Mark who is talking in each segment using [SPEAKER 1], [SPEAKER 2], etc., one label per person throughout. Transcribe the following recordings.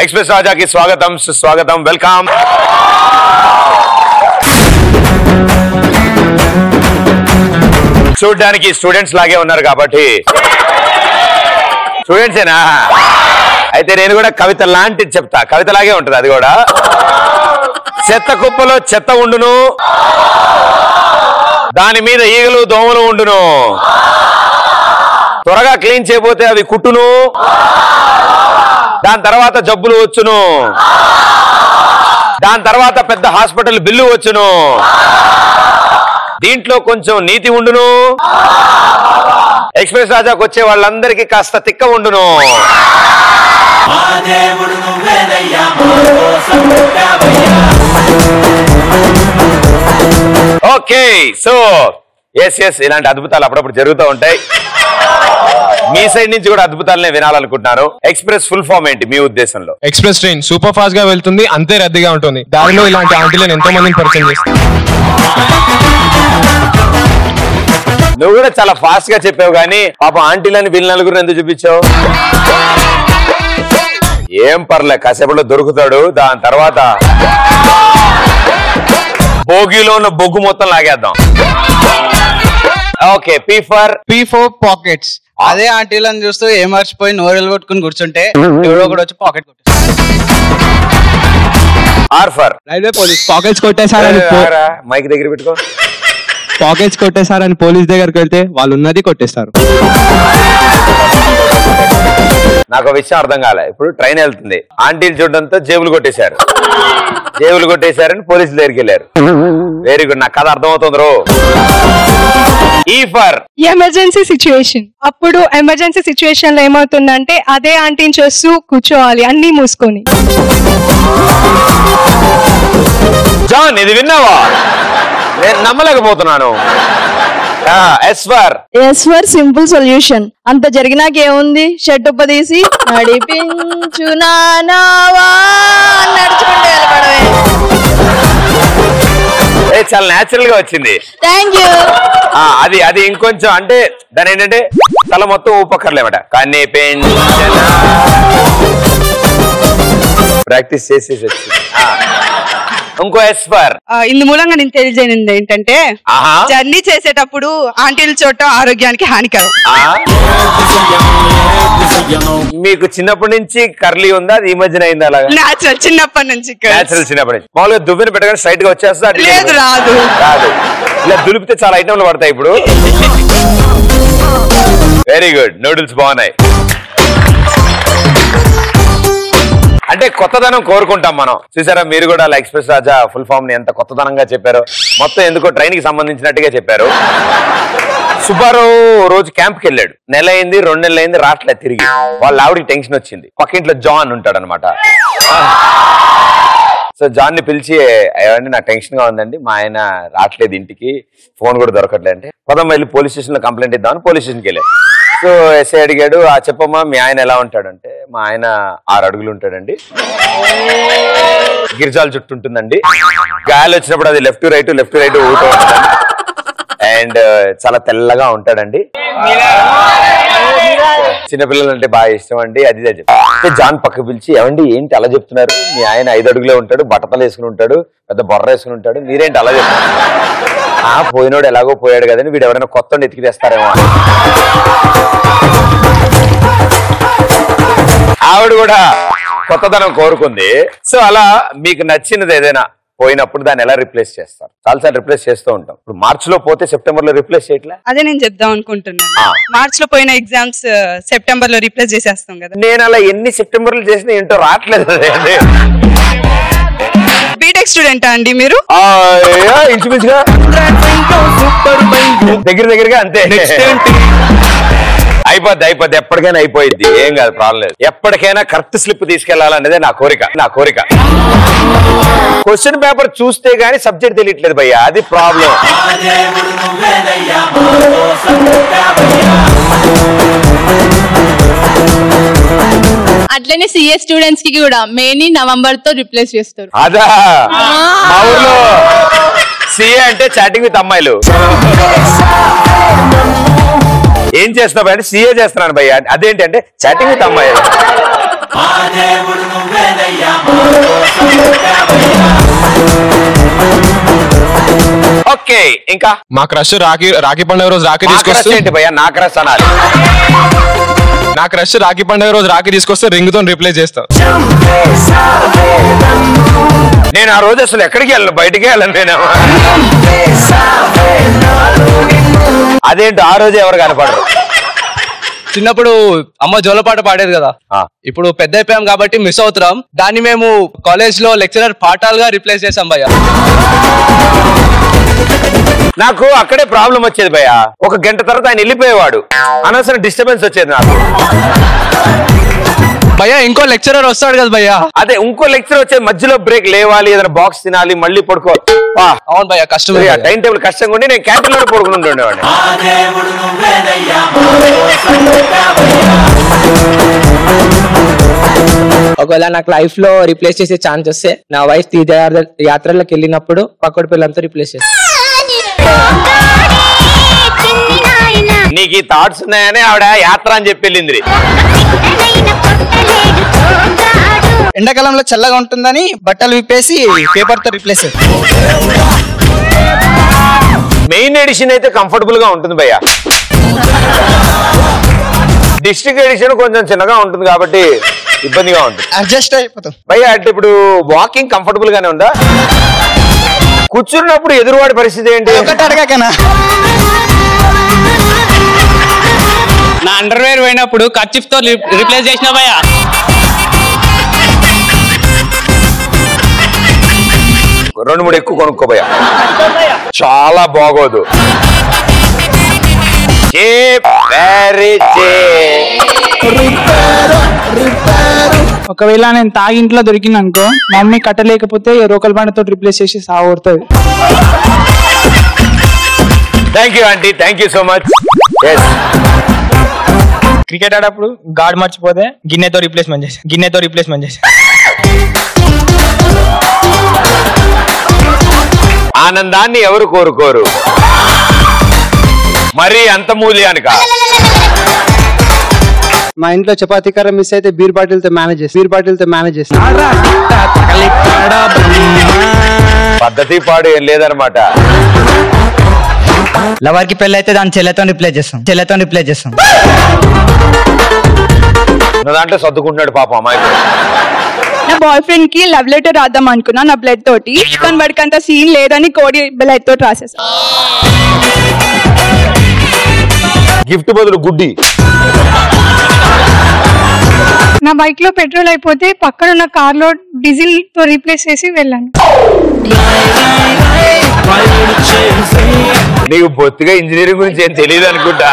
[SPEAKER 1] Express రాజాకి స్వాగతం, సుస్వాగతం, వెల్కమ్. చూడ్డానికి స్టూడెంట్స్ లాగే ఉన్నారు కాబట్టి స్టూడెంట్సేనా? అయితే నేను కూడా కవిత లాంటిది చెప్తా. కవిత లాగే ఉంటది అది కూడా. చెత్త కుప్పలో చెత్త ఉండును, దాని మీద ఈగలు దోమలు ఉండును, త్వరగా క్లీన్ చేయబోతే అవి కుట్టును, దాని తర్వాత జబ్బులు వచ్చును, దాని తర్వాత పెద్ద హాస్పిటల్ బిల్లు వచ్చును, దీంట్లో కొంచెం నీతి ఉండును, ఎక్స్ప్రెస్ రాజాకు వచ్చే వాళ్ళందరికీ కాస్త తిక్క ఉండును. ఓకే, సో ఎస్ ఇలాంటి అద్భుతాలు అప్పుడప్పుడు జరుగుతూ ఉంటాయి. మీ సైడ్ నుంచి కూడా అద్భుతాలనే వినాలనుకుంటున్నాను. ఎక్స్ప్రెస్ ఫుల్ ఫామ్ ఏంటి మీ ఉద్దేశంలో?
[SPEAKER 2] ఎక్స్ప్రెస్ ట్రైన్ సూపర్ ఫాస్ట్ గా వెళ్తుంది, అంతే రద్దీగా ఉంటుంది. దారిలో ఇలాంటి ఆంటీలను ఎంతో మందిని పరిచయం చేస్తాను.
[SPEAKER 1] నువ్వు కూడా చాలా ఫాస్ట్ గా చెప్పావు, కానీ పాపం ఆంటీలని వీళ్ళ నలుగురు ఎందుకు చూపించావు? ఏం పర్లే, కాసేపట్లో దొరుకుతాడు. దాని తర్వాత బోగిలో ఉన్న బొగ్గు మొత్తం లాగేద్దాం. Okay, P for
[SPEAKER 3] pockets. అదే ఆంటీలను చూస్తూ ఏం మర్చిపోయి నోరెలు కొట్టుకుని కూర్చుంటే ఎవరో ఒకటి వచ్చి పాకెట్ కొట్టేస్తారు.
[SPEAKER 1] R for
[SPEAKER 4] railway police. Pockets కొట్టేసారని
[SPEAKER 1] మైక్ దగ్గర పెట్టుకో.
[SPEAKER 4] పాకెట్స్ కొట్టేసారని పోలీస్ దగ్గరికి వెళ్తే వాళ్ళు ఉన్నది కొట్టేస్తారు.
[SPEAKER 1] నాకు విషయం అర్థం కాలే. ఇప్పుడు ట్రైన్ వెళ్తుంది, ఆంటీలు చూడడంతో జేబులు కొట్టేశారని పోలీసులు దగ్గరికి వెళ్ళారు. వెరీ గుడ్, నాకు కథ అర్థమవుతుంది రో. ఈ ఫర్
[SPEAKER 5] ఎమర్జెన్సీ సిచ్యువేషన్. అప్పుడు ఎమర్జెన్సీ సిచ్యువేషన్ లో ఏమవుతుందంటే అదే ఆంటీని చూస్తూ కూర్చోవాలి అన్ని మూసుకొని.
[SPEAKER 1] జాన్, ఇది విన్నావా? నేను నమ్మలేకపోతున్నాను. S for
[SPEAKER 6] simple solution. అంత జరిగినాక ఏముంది, షర్ట్ ఉపదీసి నడిపించు నానావా నడుచుకుంటే వెళ్ళబడవే.
[SPEAKER 1] చాలా నేచురల్ గా వచ్చింది.
[SPEAKER 6] Thank you.
[SPEAKER 1] అది ఇంకొంచెం అంటే దాని ఏంటంటే తల మొత్తం ఊపక్కర్లేమట, కానీ ప్రాక్టీస్ చేసేసి వచ్చింది. ఇంకో ఎస్ ఫర్
[SPEAKER 7] ఇందు మూలంగా నేను తెలియజేయనింది ఏంటంటే జర్నీ చేసేటప్పుడు ఆంటీల చోట ఆరోగ్యానికి హానికరం.
[SPEAKER 1] మీకు చిన్నప్పటి నుంచి కర్లీ ఉందా? అది ఈ మధ్యన అయింది? అలాగా
[SPEAKER 7] నేచురల్ చిన్నప్పటి నుంచి.
[SPEAKER 1] చిన్నప్పటి నుంచి మామూలుగా దువ్వెన పెట్టగానే స్ట్రైట్ గా వచ్చేస్తా?
[SPEAKER 7] లేదు, రాదు.
[SPEAKER 1] ఇలా దులిపితే చాలా ఐటమ్లు పడతాయి ఇప్పుడు. వెరీ గుడ్, నూడిల్స్ బాగున్నాయి. అంటే కొత్తదనం కోరుకుంటాం మనం. చూసారా, మీరు కూడా ఎక్స్ప్రెస్ రాజా ఫుల్ ఫామ్ ని ఎంత కొత్తదనంగా చెప్పారో. మొత్తం ఎందుకో ట్రైన్ కి సంబంధించినట్టుగా చెప్పారు. సుబ్బారావు రోజు క్యాంప్కి వెళ్ళాడు. నెల అయింది, 2 నెలలు అయింది, రావట్లేదు తిరిగి. వాళ్ళ ఆవిడికి టెన్షన్ వచ్చింది. పక్కింట్లో జాన్ ఉంటాడు అనమాట. సో జాన్ ని పిలిచి, ఏమండి నాకు టెన్షన్ గా ఉందండి, మా ఆయన రావట్లేదు ఇంటికి, ఫోన్ కూడా దొరకట్లేదు అంటే, పదం వెళ్ళి పోలీస్ స్టేషన్ లో కంప్లైంట్ ఇద్దామని పోలీస్ స్టేషన్కి వెళ్ళాడు. సో ఎస్ఐ అడిగాడు, చెప్పమ్మా మీ ఆయన ఎలా ఉంటాడంటే, మా ఆయన 6 అడుగులు ఉంటాడండి, గిరిజాల చుట్టూ ఉంటుందండి, గాయాలు వచ్చినప్పుడు అది లెఫ్ట్ రైట్ ఊగుతూ ఉంటుందండి, అండ్ చాలా తెల్లగా ఉంటాడండి, చిన్నపిల్లలు అంటే బాగా ఇష్టం అండి, అది చెప్తే జాన్ పక్క పిలిచి, ఏమండి ఏంటి అలా చెప్తున్నారు, మీ ఆయన 5 అడుగులే ఉంటాడు, బట్టతలు వేసుకుని ఉంటాడు, పెద్ద బొర్ర వేసుకుని ఉంటాడు, మీరేంటి అలా చెప్తున్నారు? పోయినోడు ఎలాగో పోయాడు కదండి, వీడు ఎవరైనా కొత్త ఎతికి తెస్తారేమో. ఆవిడ కూడా కొత్తదనం కోరుకుంది. సో అలా మీకు నచ్చినది ఏదైనా పోయినప్పుడు దాన్ని ఎలా రిప్లేస్ చేస్తారు? చాలాసార్లు రిప్లేస్ చేస్తూ ఉంటాం. ఇప్పుడు మార్చ్ లో పోతే సెప్టెంబర్ లో రిప్లేస్ చేయట్లే?
[SPEAKER 7] అదే నేను చెప్దాం అనుకుంటున్నాను. మార్చ్ లో పోయిన ఎగ్జామ్స్ సెప్టెంబర్ లో రిప్లేస్ చేసేస్తాం కదా.
[SPEAKER 1] నేను అలా ఎన్ని సెప్టెంబర్ లో చేసినా ఏంటో రావట్లేదు.
[SPEAKER 7] బీటెక్ స్టూడెంటా అండి మీరు?
[SPEAKER 1] ఇంచుమించుగా దగ్గరగా అంతే. అయిపోద్ది, ఎప్పటికైనా అయిపోయింది, ఏం కాదు, ప్రాబ్లం లేదు. ఎప్పటికైనా కరెక్ట్ స్లిప్ తీసుకెళ్లాలనేదే నా కోరిక. క్వశ్చన్ పేపర్ చూస్తే గానీ సబ్జెక్ట్ తెలియట్లేదు భయ్యా, అది ప్రాబ్లం.
[SPEAKER 6] అట్లనే సిఏ స్టూడెంట్స్ కి కూడా మే ని నవంబర్ తో రిప్లేస్ చేస్తారు.
[SPEAKER 1] అదా మా ఊర్లో సిఏ అంటే చాటింగ్ విత్ అమ్మాయిలు. ఏం చేస్తున్నావు అంటే సీఏ చేస్తున్నాను భయ్య. అదేంటి అంటే చాటింగ్ విత్ అమ్మాయిలు. ఇంకా
[SPEAKER 2] మా క్రష్ రాఖీ పండుగ రోజు రాఖీ తీసుకొస్తే
[SPEAKER 1] ఏంటి భయ్యా నా క్రష్ అనాలి.
[SPEAKER 2] నా క్రష్ రాఖీ పండుగ రోజు రాఖీ తీసుకొస్తే రింగ్ తో రిప్లేస్ చేస్తాం.
[SPEAKER 1] నేను ఆ రోజు అసలు ఎక్కడికి వెళ్ళను, బయటికి వెళ్ళను నేను. అదేంటి ఆ రోజు ఎవరు కనపడరు.
[SPEAKER 3] చిన్నప్పుడు అమ్మ జోలపాట పాడేది కదా, ఇప్పుడు పెద్ద అయిపోయాం కాబట్టి మిస్ అవుతున్నాం. దాన్ని మేము కాలేజ్ లో లెక్చరర్ పాఠాలుగా రిప్లేస్ చేసాం భయ్య.
[SPEAKER 1] నాకు అక్కడే ప్రాబ్లం వచ్చేది భయ్య. ఒక గంట తర్వాత ఆయన వెళ్ళిపోయేవాడు, అనవసరం డిస్టర్బెన్స్ వచ్చేది నాకు.
[SPEAKER 3] భయ్య ఇంకో లెక్చరర్ వస్తాడు కదా భయ్య.
[SPEAKER 1] అదే ఇంకో లెక్చర్ వచ్చేది, మధ్యలో బ్రేక్ లేవాలి, ఏదైనా బాక్స్ తినాలి, మళ్ళీ పడుకో.
[SPEAKER 3] అవును భయ్య కష్టం,
[SPEAKER 1] టైం టేబుల్ కష్టంగా ఉండి నేను క్యాంటీన్ లో పడుకుని ఉండేవాడిని.
[SPEAKER 8] ఒకవేళ నాకు లైఫ్ లో రిప్లేస్ చేసే ఛాన్స్ వస్తే నా వైఫ్ యాత్రలకు వెళ్ళినప్పుడు పక్కడి పిల్లలతో రిప్లేస్ చేస్తాను.
[SPEAKER 1] నీకు ఈ థాట్స్ ఉన్నాయని ఆవిడ యాత్ర అని చెప్పి వెళ్ళింది.
[SPEAKER 3] ఎండాకాలంలో చల్లగా ఉంటుందని బట్టలు విప్పేసి పేపర్ తో రిప్లేస్.
[SPEAKER 1] మెయిన్ ఎడిషన్ అయితే కంఫర్టబుల్ గా ఉంటుంది భయ్య. డిస్ట్రిక్ట్ ఎడిషన్ కొంచెం చిన్నగా ఉంటుంది కాబట్టి ఇబ్బందిగా ఉంటుంది,
[SPEAKER 3] అడ్జస్ట్ అయిపోతాం
[SPEAKER 1] భయ్య. అంటే ఇప్పుడు వాకింగ్ కంఫర్టబుల్ గానే ఉందా? కూర్చున్నప్పుడు ఎదురువాడి పరిస్థితి ఏంటి?
[SPEAKER 3] అడగకనా నా అండర్వేర్ పోయినప్పుడు కర్చీఫ్ తో రిప్లేస్ చేసిన భయ్య.
[SPEAKER 1] రెండు మూడు ఎక్కువ కొనుక్కోబోయా, చాలా బాగోదు.
[SPEAKER 9] ఒకవేళ నేను తాగి ఇంట్లో దొరికిన అనుకో, మమ్మీ కట్టలేకపోతే రోకల్ బండతో రిప్లేస్ చేసి సాగుతుంది.
[SPEAKER 1] Thank you aunty, thank you so much.
[SPEAKER 8] Cricket ఆడప్పుడు గాడ్ మర్చిపోతే గిన్నెతో రిప్లేస్మెంట్ చేసి
[SPEAKER 1] ఆనందాన్ని ఎవరు కోరుకోరు, మరి అంత మూల్యానిక.
[SPEAKER 10] మా ఇంట్లో చపాతీ కర్ర మిస్ అయితే బీర్ బాటిల్ తో మేనేజ్ చేసి
[SPEAKER 1] పద్ధతి పాడు ఏం లేదనమాట.
[SPEAKER 8] లవర్ కి పెళ్లి అయితే దాని చెల్లెతో రిప్లేస్ చేస్తాం.
[SPEAKER 1] దాంట్లో సర్దుకుంటున్నాడు పాపం అమ్మాయి.
[SPEAKER 5] నా బాయ్ ఫ్రెండ్ కి లవ్ లెటర్ రాద్దాం అనుకున్నా నా బ్లడ్ తోటి, కానీ వాడికి అంత సీన్ లేదని కోడి బ్లడ్ తోటి రాసేసా.
[SPEAKER 1] గిఫ్ట్ బదులు గుడ్డి.
[SPEAKER 5] నా బైక్ లో పెట్రోల్ అయిపోతే పక్కన ఉన్న కార్ లో డీజిల్ తో రీప్లేస్ చేసి వెళ్ళాను.
[SPEAKER 1] నీకు బొత్తిగా ఇంజనీరింగ్ గురించి ఏం తెలియదు అనుకుంటా.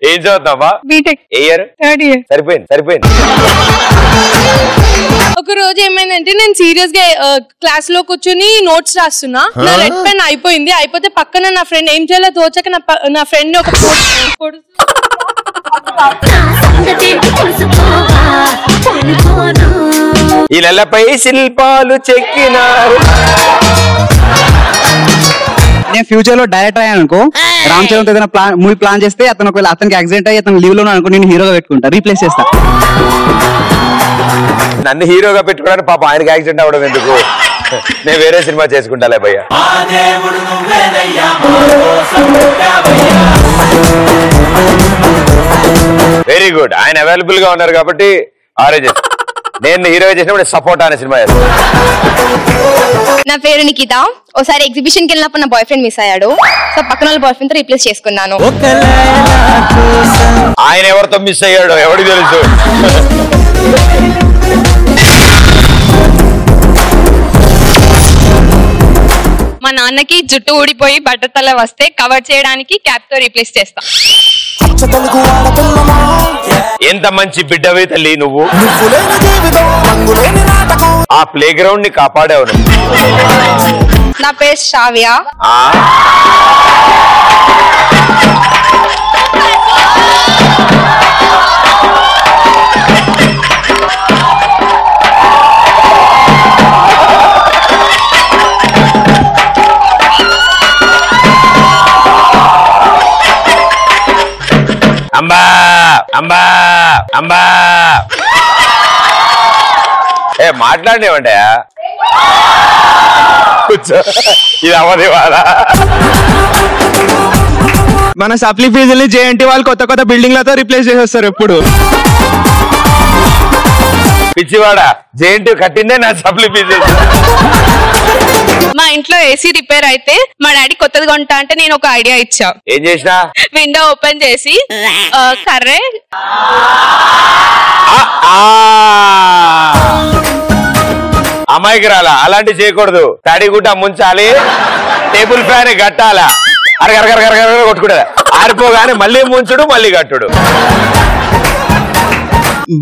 [SPEAKER 1] ఏం చదువుతావా?
[SPEAKER 5] BTech
[SPEAKER 1] year
[SPEAKER 5] 3rd year.
[SPEAKER 1] సరిపోయింది.
[SPEAKER 6] ఒక రోజు ఏమైందంటే నేను సీరియస్ గా క్లాస్ లో కూర్చుని నోట్స్ రాస్తున్నా, నా రెడ్ పెన్ అయిపోతే పక్కన నా ఫ్రెండ్ ఏం చేయాలో తోచక నా ఫ్రెండ్ ఒక
[SPEAKER 1] ఇళ్ళపై శిల్పాలు చెక్కినారు.
[SPEAKER 3] నేను ఫ్యూచర్ లో డైరెక్టర్ అయ్యాను అనుకో, రామ్ చరణ్ ఏదైనా మూవీ ప్లాన్ చేస్తే అతనికి యాక్సిడెంట్ అయ్యి అతను లీవ్ లో అనుకో, నేను హీరోగా పెట్టుకుంటా, రీప్లేస్ చేస్తా.
[SPEAKER 1] నన్ను హీరోగా పెట్టుకోవడానికి పాప ఆయనకి యాక్సిడెంట్ అవ్వడం ఎందుకు, నేను వేరే సినిమా చేసుకుంటాలే భయ్య. వెరీ గుడ్, ఆయన అవైలబుల్ గా ఉన్నారు కాబట్టి ఆరేంజ్. నేను హీరోగా చేసినప్పుడు సపోర్ట్ అనే సినిమా చేస్తాను.
[SPEAKER 11] నా పేరు నిఖిత. ఒకసారి ఎగ్జిబిషన్ కి వెళ్ళినప్పుడు నా బాయ్ ఫ్రెండ్ మిస్ అయ్యాడు, సో పక్కన వాళ్ళ బాయ్ ఫ్రెండ్ తో రీప్లేస్ చేసుకున్నాను.
[SPEAKER 1] ఆయన ఎవరితో మిస్ అయ్యాడో ఎవరికి తెలుసు.
[SPEAKER 11] మా నాన్నకి జుట్టు ఊడిపోయి బట్టతల వస్తే కవర్ చేయడానికి క్యాప్ తో రీప్లేస్ చేస్తా.
[SPEAKER 1] ఎంత మంచి బిడ్డవే తల్లి నువ్వు, ఆ ప్లే గ్రౌండ్ ని కాపాడావు.
[SPEAKER 11] నా పేరు శ్రావ్య.
[SPEAKER 1] అంబా అంబా అంబా. మాట్లాడినేవంటే కూర్చో, ఇది అవధి వాద.
[SPEAKER 4] మన సప్లీ ఫీజుల్ని జేఎన్టీ వాళ్ళు కొత్త కొత్త బిల్డింగ్లతో రీప్లేస్ చేసేస్తారు ఎప్పుడు.
[SPEAKER 1] పిచ్చివాడా, జేఎన్టీ కట్టిందే నా సప్లీ ఫీజు.
[SPEAKER 7] మా ఇంట్లో ఏసీ రిపేర్ అయితే మా డాడీ కొత్తది కొంటా అంటే నేను ఒక ఐడియా ఇచ్చా.
[SPEAKER 1] ఏం చేసినా?
[SPEAKER 7] విండో ఓపెన్ చేసి కర్రే
[SPEAKER 1] అమ్మాయికి రాలా, అలాంటి చేయకూడదు. తడిగుడ్డ ముంచాలి, టేబుల్ ఫ్యాన్ కట్టాలా, అరగరగరగర కొట్టుకుంటా, ఆరిపోగానే మళ్ళీ ముంచుడు మళ్ళీ కట్టుడు.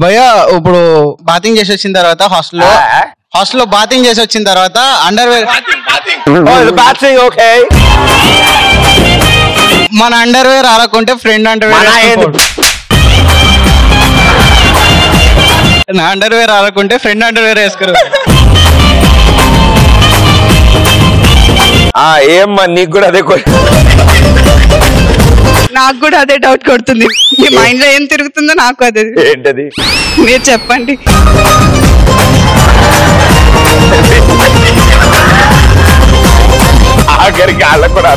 [SPEAKER 12] భయ ఇప్పుడు బాతింగ్ చేసి వచ్చిన తర్వాత హాస్టల్లో బాతింగ్ చేసి వచ్చిన తర్వాత అండర్వేర్ మన అండర్వేర్ ఆడకుంటే ఫ్రెండ్ అండర్వేర్, నా అండర్వేర్ ఆడకుంటే ఫ్రెండ్ అండర్వేర్ వేసుకోరు.
[SPEAKER 1] ఏమ్మా నీకు కూడా అదే
[SPEAKER 7] నాకు కూడా అదే డౌట్ కొడుతుంది. మీ మైండ్ లో ఏం తిరుగుతుందో నాకు అదే.
[SPEAKER 1] ఏంటది
[SPEAKER 7] మీరు చెప్పండి.
[SPEAKER 1] ఆఖరికి వాళ్ళకు కూడా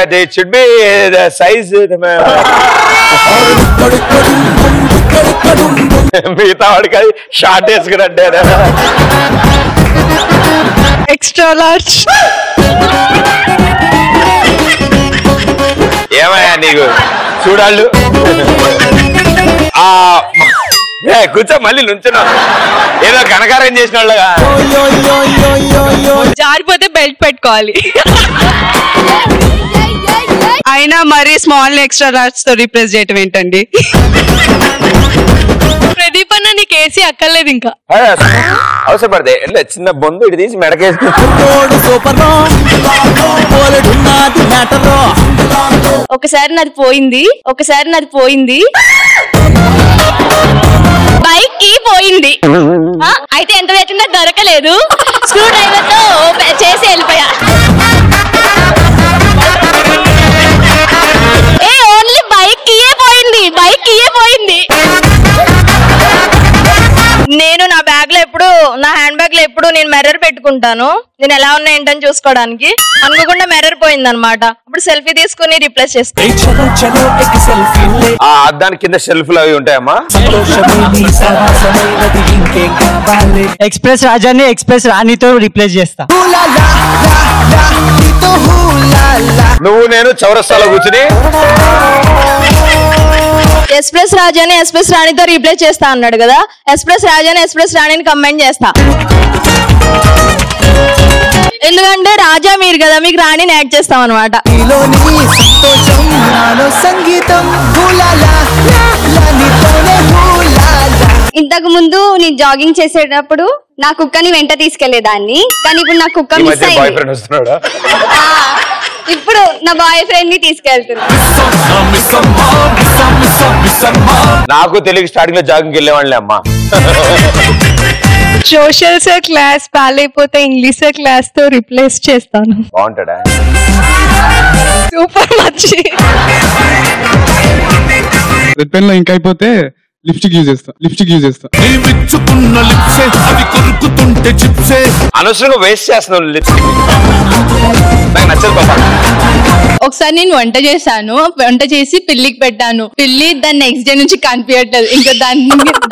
[SPEAKER 1] అదే షుడ్ బి సైజ్. మిగతా వాడికి అది షార్ట్ వేసుకున్నట్టే.
[SPEAKER 5] Extra large.
[SPEAKER 1] ఏమయ్యా నీకు చూడాళ్ళు కూర్చో, మళ్ళీ నుంచున్నా ఏదో ఘనకారం చేసిన వాళ్ళగా.
[SPEAKER 7] జారిపోతే బెల్ట్ పెట్టుకోవాలి. అయినా మరి స్మాల్ ఎక్స్ట్రా లార్జ్ తో రీప్లేస్ చేయటం ఏంటండి?
[SPEAKER 6] ప్రదీప్ అన్న నీకు ఏసీ అక్కర్లేదు ఇంకా.
[SPEAKER 1] అవసరపడదే చిన్న బొందు ఇటు తీసి మెడకేసి.
[SPEAKER 11] ఒకసారి నాది పోయింది బైక్ కి పోయింది. అయితే ఎంత తెచ్చినా దొరకలేదు, స్క్రూ డ్రైవర్ తో చేసి వెళ్ళిపోయా. ఓన్లీ బైక్ కియే పోయింది. నేను నా బ్యాగ్ లో ఎప్పుడు, నా హ్యాండ్ బ్యాగ్ లో ఎప్పుడు నేను మిర్రర్ పెట్టుకుంటాను, నేను ఎలా ఉన్నా ఏంటని చూసుకోవడానికి. అనుకోకుండా మిర్రర్ పోయింది అనమాట. అప్పుడు సెల్ఫీ తీసుకుని రీప్లేస్ చేసుకున్నాను.
[SPEAKER 1] దాని కింద షెల్ఫ్లు అవి ఉంటాయమ్మా.
[SPEAKER 13] ఎక్స్ప్రెస్ రాజాని ఎక్స్ప్రెస్ రాణితో రీప్లేస్ చేస్తా.
[SPEAKER 1] నువ్వు నేను చౌరస్తాలో కూర్చుని
[SPEAKER 11] ఎక్స్ప్రెస్ రాజాని ఎక్స్ప్రెస్ రాణితో రీప్లేస్ చేస్తా అన్నాడు కదా, ఎక్స్ప్రెస్ రాజాని ఎక్స్ప్రెస్ రాణిని కంబైన్ చేస్తా. ఎందుకంటే రాజా మీరు కదా, మీకు రాణిని యాడ్ చేస్తాం అనమాట. ఇంతకు ముందు నేను జాగింగ్ చేసేటప్పుడు నా కుక్కని వెంట తీసుకెళ్లేదాన్ని, కానీ ఇప్పుడు నా కుక్క మిస్ అయింది. ఇప్పుడు నా బాయ్ ఫ్రెండ్ ని తీసుకెళ్తున్నా.
[SPEAKER 1] నాకు తెలుగు స్టార్టింగ్ లో జాగింగ్ వెళ్ళేవాళ్ళే అమ్మా.
[SPEAKER 5] సోషల్ సార్ క్లాస్ పాలైపోతే ఇంగ్లీష్ సార్ క్లాస్ తో రిప్లేస్ చేస్తాను.
[SPEAKER 1] బాగుంటాడా?
[SPEAKER 5] సూపర్ మంచి.
[SPEAKER 14] రెడ్ పెన్ లో ఇంకా అయిపోతే లిప్స్టిక్ యూజ్ చేస్తా.
[SPEAKER 1] అనవసరంగా వేస్ట్ చేస్తున్నావు లిప్స్టిక్. నాకు నచ్చదు పాప.
[SPEAKER 6] ఒకసారి నేను వంట చేశాను, వంట చేసి పిల్లికి పెట్టాను. పిల్లి దాన్ని నెక్స్ట్ డే నుంచి కనిపించట్లేదు. ఇంకా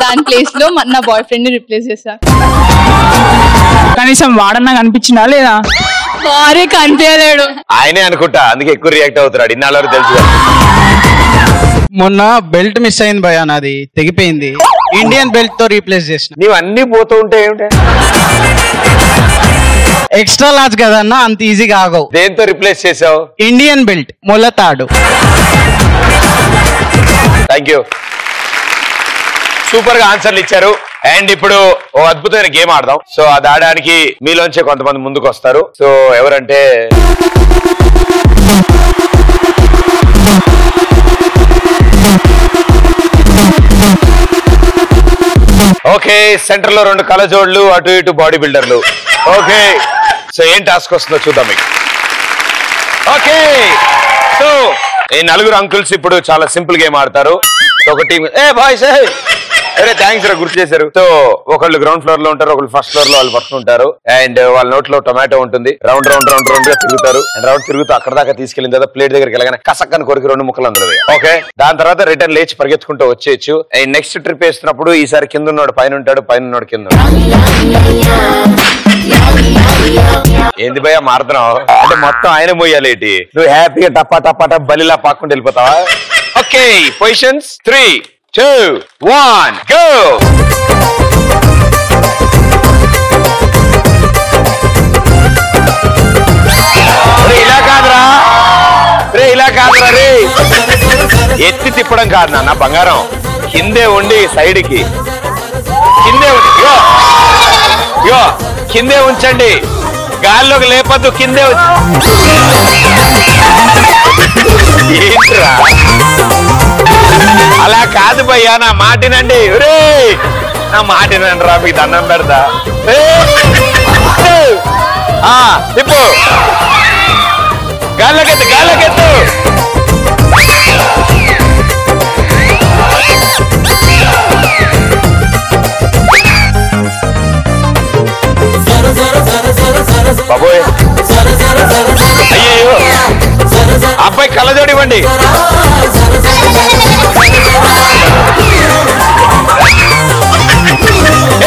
[SPEAKER 6] దాని ప్లేస్ లో నా బాయ్ ఫ్రెండ్ ని రిప్లేస్ చేశాను.
[SPEAKER 9] కనీసం వాడన్నా కనిపించిందా లేదా?
[SPEAKER 6] వారే కనిపించలేడు.
[SPEAKER 1] ఆయనే అనుకుంటా, అందుకే ఎక్కువ రియాక్ట్ అవుతున్నాడు. ఇన్నాళ్ళ వరకు తెలుసు.
[SPEAKER 12] మొన్న బెల్ట్ మిస్ అయింది భయ, నాది తెగిపోయింది. ఇండియన్ బెల్ట్ తో రీప్లేస్ చేసిన.
[SPEAKER 1] నీవు అన్ని పోతూ ఉంటే ఏమిటి?
[SPEAKER 12] ఎక్స్ట్రా లార్జ్ కదన్నా, అంత ఈజీగా ఆగవు.
[SPEAKER 1] దేంతో రిప్లేస్ చేసావు?
[SPEAKER 12] ఇండియన్ బెల్ట్ మొలతాడు.
[SPEAKER 1] థ్యాంక్ యూ, సూపర్ గా ఆన్సర్లు ఇచ్చారు. అండ్ ఇప్పుడు ఓ అద్భుతమైన గేమ్ ఆడదాం. సో అది ఆడడానికి మీలోంచే కొంతమంది ముందుకు వస్తారు. సో ఎవరంటే ఓకే, సెంటర్ లో 2 కలజోడ్లు, అటు ఇటు బాడీ బిల్డర్లు. ఓకే, సో ఏం టాస్క్ వస్తుందో చూద్దాం మీకు. ఓకే, సో ఈ 4 అంకుల్స్ ఇప్పుడు చాలా సింపుల్ గేమ్ ఆడతారు. ఒక టీం బాయ్స్ థ్యాంక్స్ రా గుర్తు చేశారు. సో ఒకళ్ళు గ్రౌండ్ ఫ్లోర్ లో ఉంటారు, ఒకళ్ళు ఫస్ట్ ఫ్లోర్ లో వాళ్ళు పడుతుంటారు. అండ్ వాళ్ళ నోట్లో టొమాటో ఉంటుంది. రౌండ్ రౌండ్ రౌండ్ రౌండ్ గా తిరుగుతారు. అండ్ రౌండ్ తిరుగుతూ అక్కడ దాకా తీసుకెళ్ళిన తర్వాత ప్లేట్ దగ్గరికి వెళ్ళగానే కసక్కని కొరికి 2 ముక్కలు అందులో. ఓకే, దాని తర్వాత రిటర్న్ లేచి పరిగెత్తుకుంటూ వచ్చేయచ్చు. అండ్ నెక్స్ట్ ట్రిప్ వేస్తున్నప్పుడు ఈసారి కింద ఉన్నోడు పైన ఉంటాడు, పైన ఉన్నోడు కింద. ఏంది భయ్యా మారుతున్నావు అంటే మొత్తం ఆయన మోయాలి ఏంటి? నువ్వు హ్యాపీగా టప్పా టప్పా టప్ బలిలా పాక్కుంటూ వెళ్ళిపోతావా? Okay, positions 3, 2, 1 go. ఇలా కాదురా రే, ఇలా కాదురా రే. ఎత్తి తిప్పడం కాదు నాన్న బంగారం, కిందే ఉండి సైడ్ కి కిందే కిందే ఉంచండి, గాల్లోకి లేపద్దు, కిందే ఏంట్రా అలా కాదు భయ్యా, నా మాటినండి. రే నా మాటినండి రా, మీకు దండం పెడతా. తిప్పు, గాల్లోకెత్తు, గాల్లోకెత్తు. బాబోయ్, అయ్యో అబ్బాయి కళ్ళజోడు ఇవ్వండి.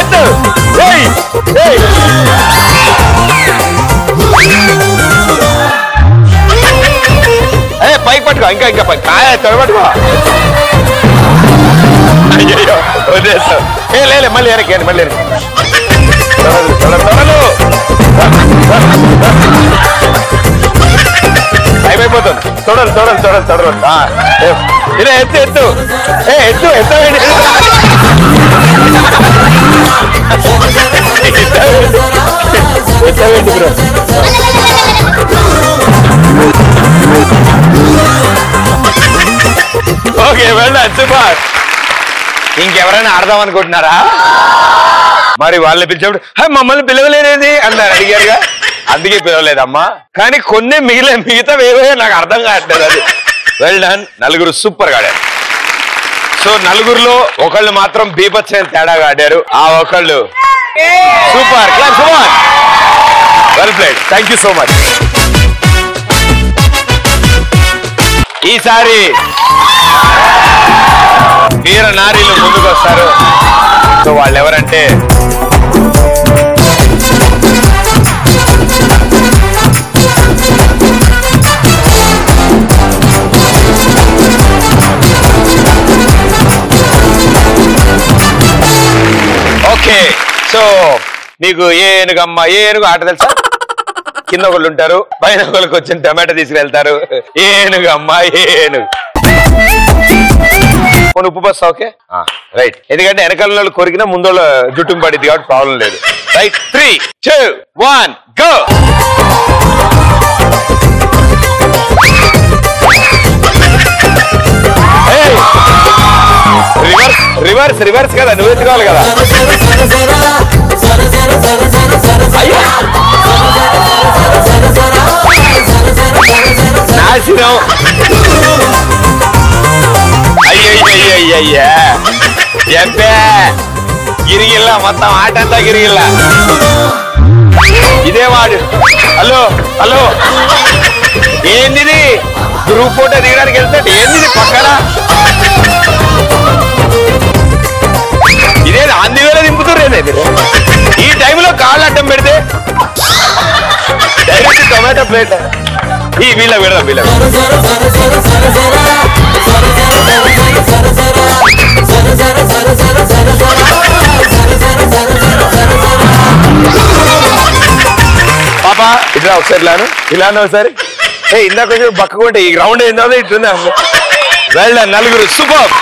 [SPEAKER 1] ఎత్తు, పైకి పట్టుకో, ఇంకా ఇంకా పైకి తొడబట్టుకో. అయ్యో వదిలేస్తావు. లే మళ్ళీ వెనక్కి, మళ్ళీ త్వరలు అయిపోతుంది. తొడలు తొడలు తొడలు తొడలు. ఇలా ఎత్తు ఎత్తు ఎత్తు ఎత్తవేంటి? ఎత్తవేంటి బ్రో? ఓకే వెళ్ళండి, సూపర్. ఇంకెవరైనా ఆడదాం అనుకుంటున్నారా? మరి వాళ్ళని పిలిచినప్పుడు మమ్మల్ని పిలవలేనేది అన్నారు, అడిగారుగా, అందుకే పిలవలేదమ్మా. కానీ కొన్ని మిగతా ఏవో నాకు అర్థం కావట్లేదు. అది వెల్ డన్, నలుగురు సూపర్ గా ఆడారు. సో నలుగురులో ఒకళ్ళు మాత్రం బీభత్సమైన తేడాగా ఆడారు. ఆ ఒకళ్ళు super class, super, well played, thank you so much. ఈసారి వీర నారీలు ముందుకు వస్తారు. సో వాళ్ళు ఎవరంటే ఓకే. సో మీకు ఏనుగమ్మ ఏనుగు ఆట తెలుసా? కింద ఒకళ్ళు ఉంటారు, పైన ఒకళ్ళకి వచ్చిన టమాటో తీసుకెళ్తారు. ఏనుగమ్మ ఏనుగు. ఉప్పు బస్తా. ఓకే రైట్, ఎందుకంటే వెనకాల కొరికినా ముందు జుట్టుకు పడింది కాబట్టి ప్రాబ్లం లేదు. Right, 3, 2, 1 go. Reverse reverse reverse కదా, నువ్వు ఎత్తుకోవాలి కదా. నాశనం. అయ్యయ్యయ్యయ్యా చెప్పే గిరిగిల్లా, మొత్తం ఆట అంతా గిరిగిల్లా. ఇదే వాడు. హలో హలో, ఏంది గ్రూప్ ఫోటో దిగడానికి వెళ్తాడు, ఏంది పక్కన ఇదే అందువేళ దింపుతుర్రేదే మీరు. ఈ టైంలో కాళ్ళు అడ్డం పెడితే డైరెక్ట్ టొమాటో ప్లేట్. ఈ వీళ్ళ విడదాం, వీళ్ళ పాపా ఇట్లా ఒకసారి ఇలాను ఒకసారి. ఇందాక బక్కకుంటే ఈ గ్రౌండ్ ఏందో ఇట్లుందా. వెళ్ళ నలుగురు సూపర్.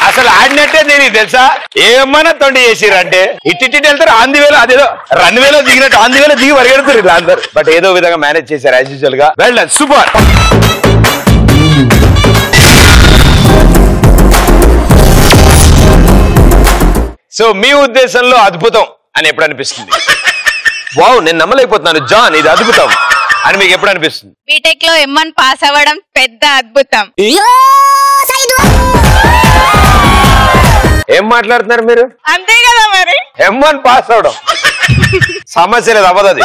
[SPEAKER 1] అసలు ఆడినట్టే నేను తెలుసా, ఏమన్నా తొండి చేసిరంటే ఇట్టి వెళ్తారు. ఆందివేలో అదేదో రన్వేలో దిగినట్టు ఆందివేలో దిగి పరిగెడుతారు ఇలా అందరు. బట్ ఏదో విధంగా మేనేజ్ చేశారు యాజ్ యూజువల్ గా. వెళ్ళ సూపర్. సో మీ ఉద్దేశంలో అద్భుతం అని ఎప్పుడు అనిపిస్తుంది? వావ్, నేను నమ్మలేకపోతున్నాను జాన్, ఇది అద్భుతం అని మీకు ఎప్పుడు అనిపిస్తుంది?
[SPEAKER 15] బీటెక్ లో M1 పాస్ అవ్వడం పెద్ద అద్భుతం.
[SPEAKER 1] ఏం మాట్లాడుతున్నారు మీరు?
[SPEAKER 7] అంతే కదా మరి.
[SPEAKER 1] M1 పాస్ అవడం సమస్య లేదు, అవ్వదు.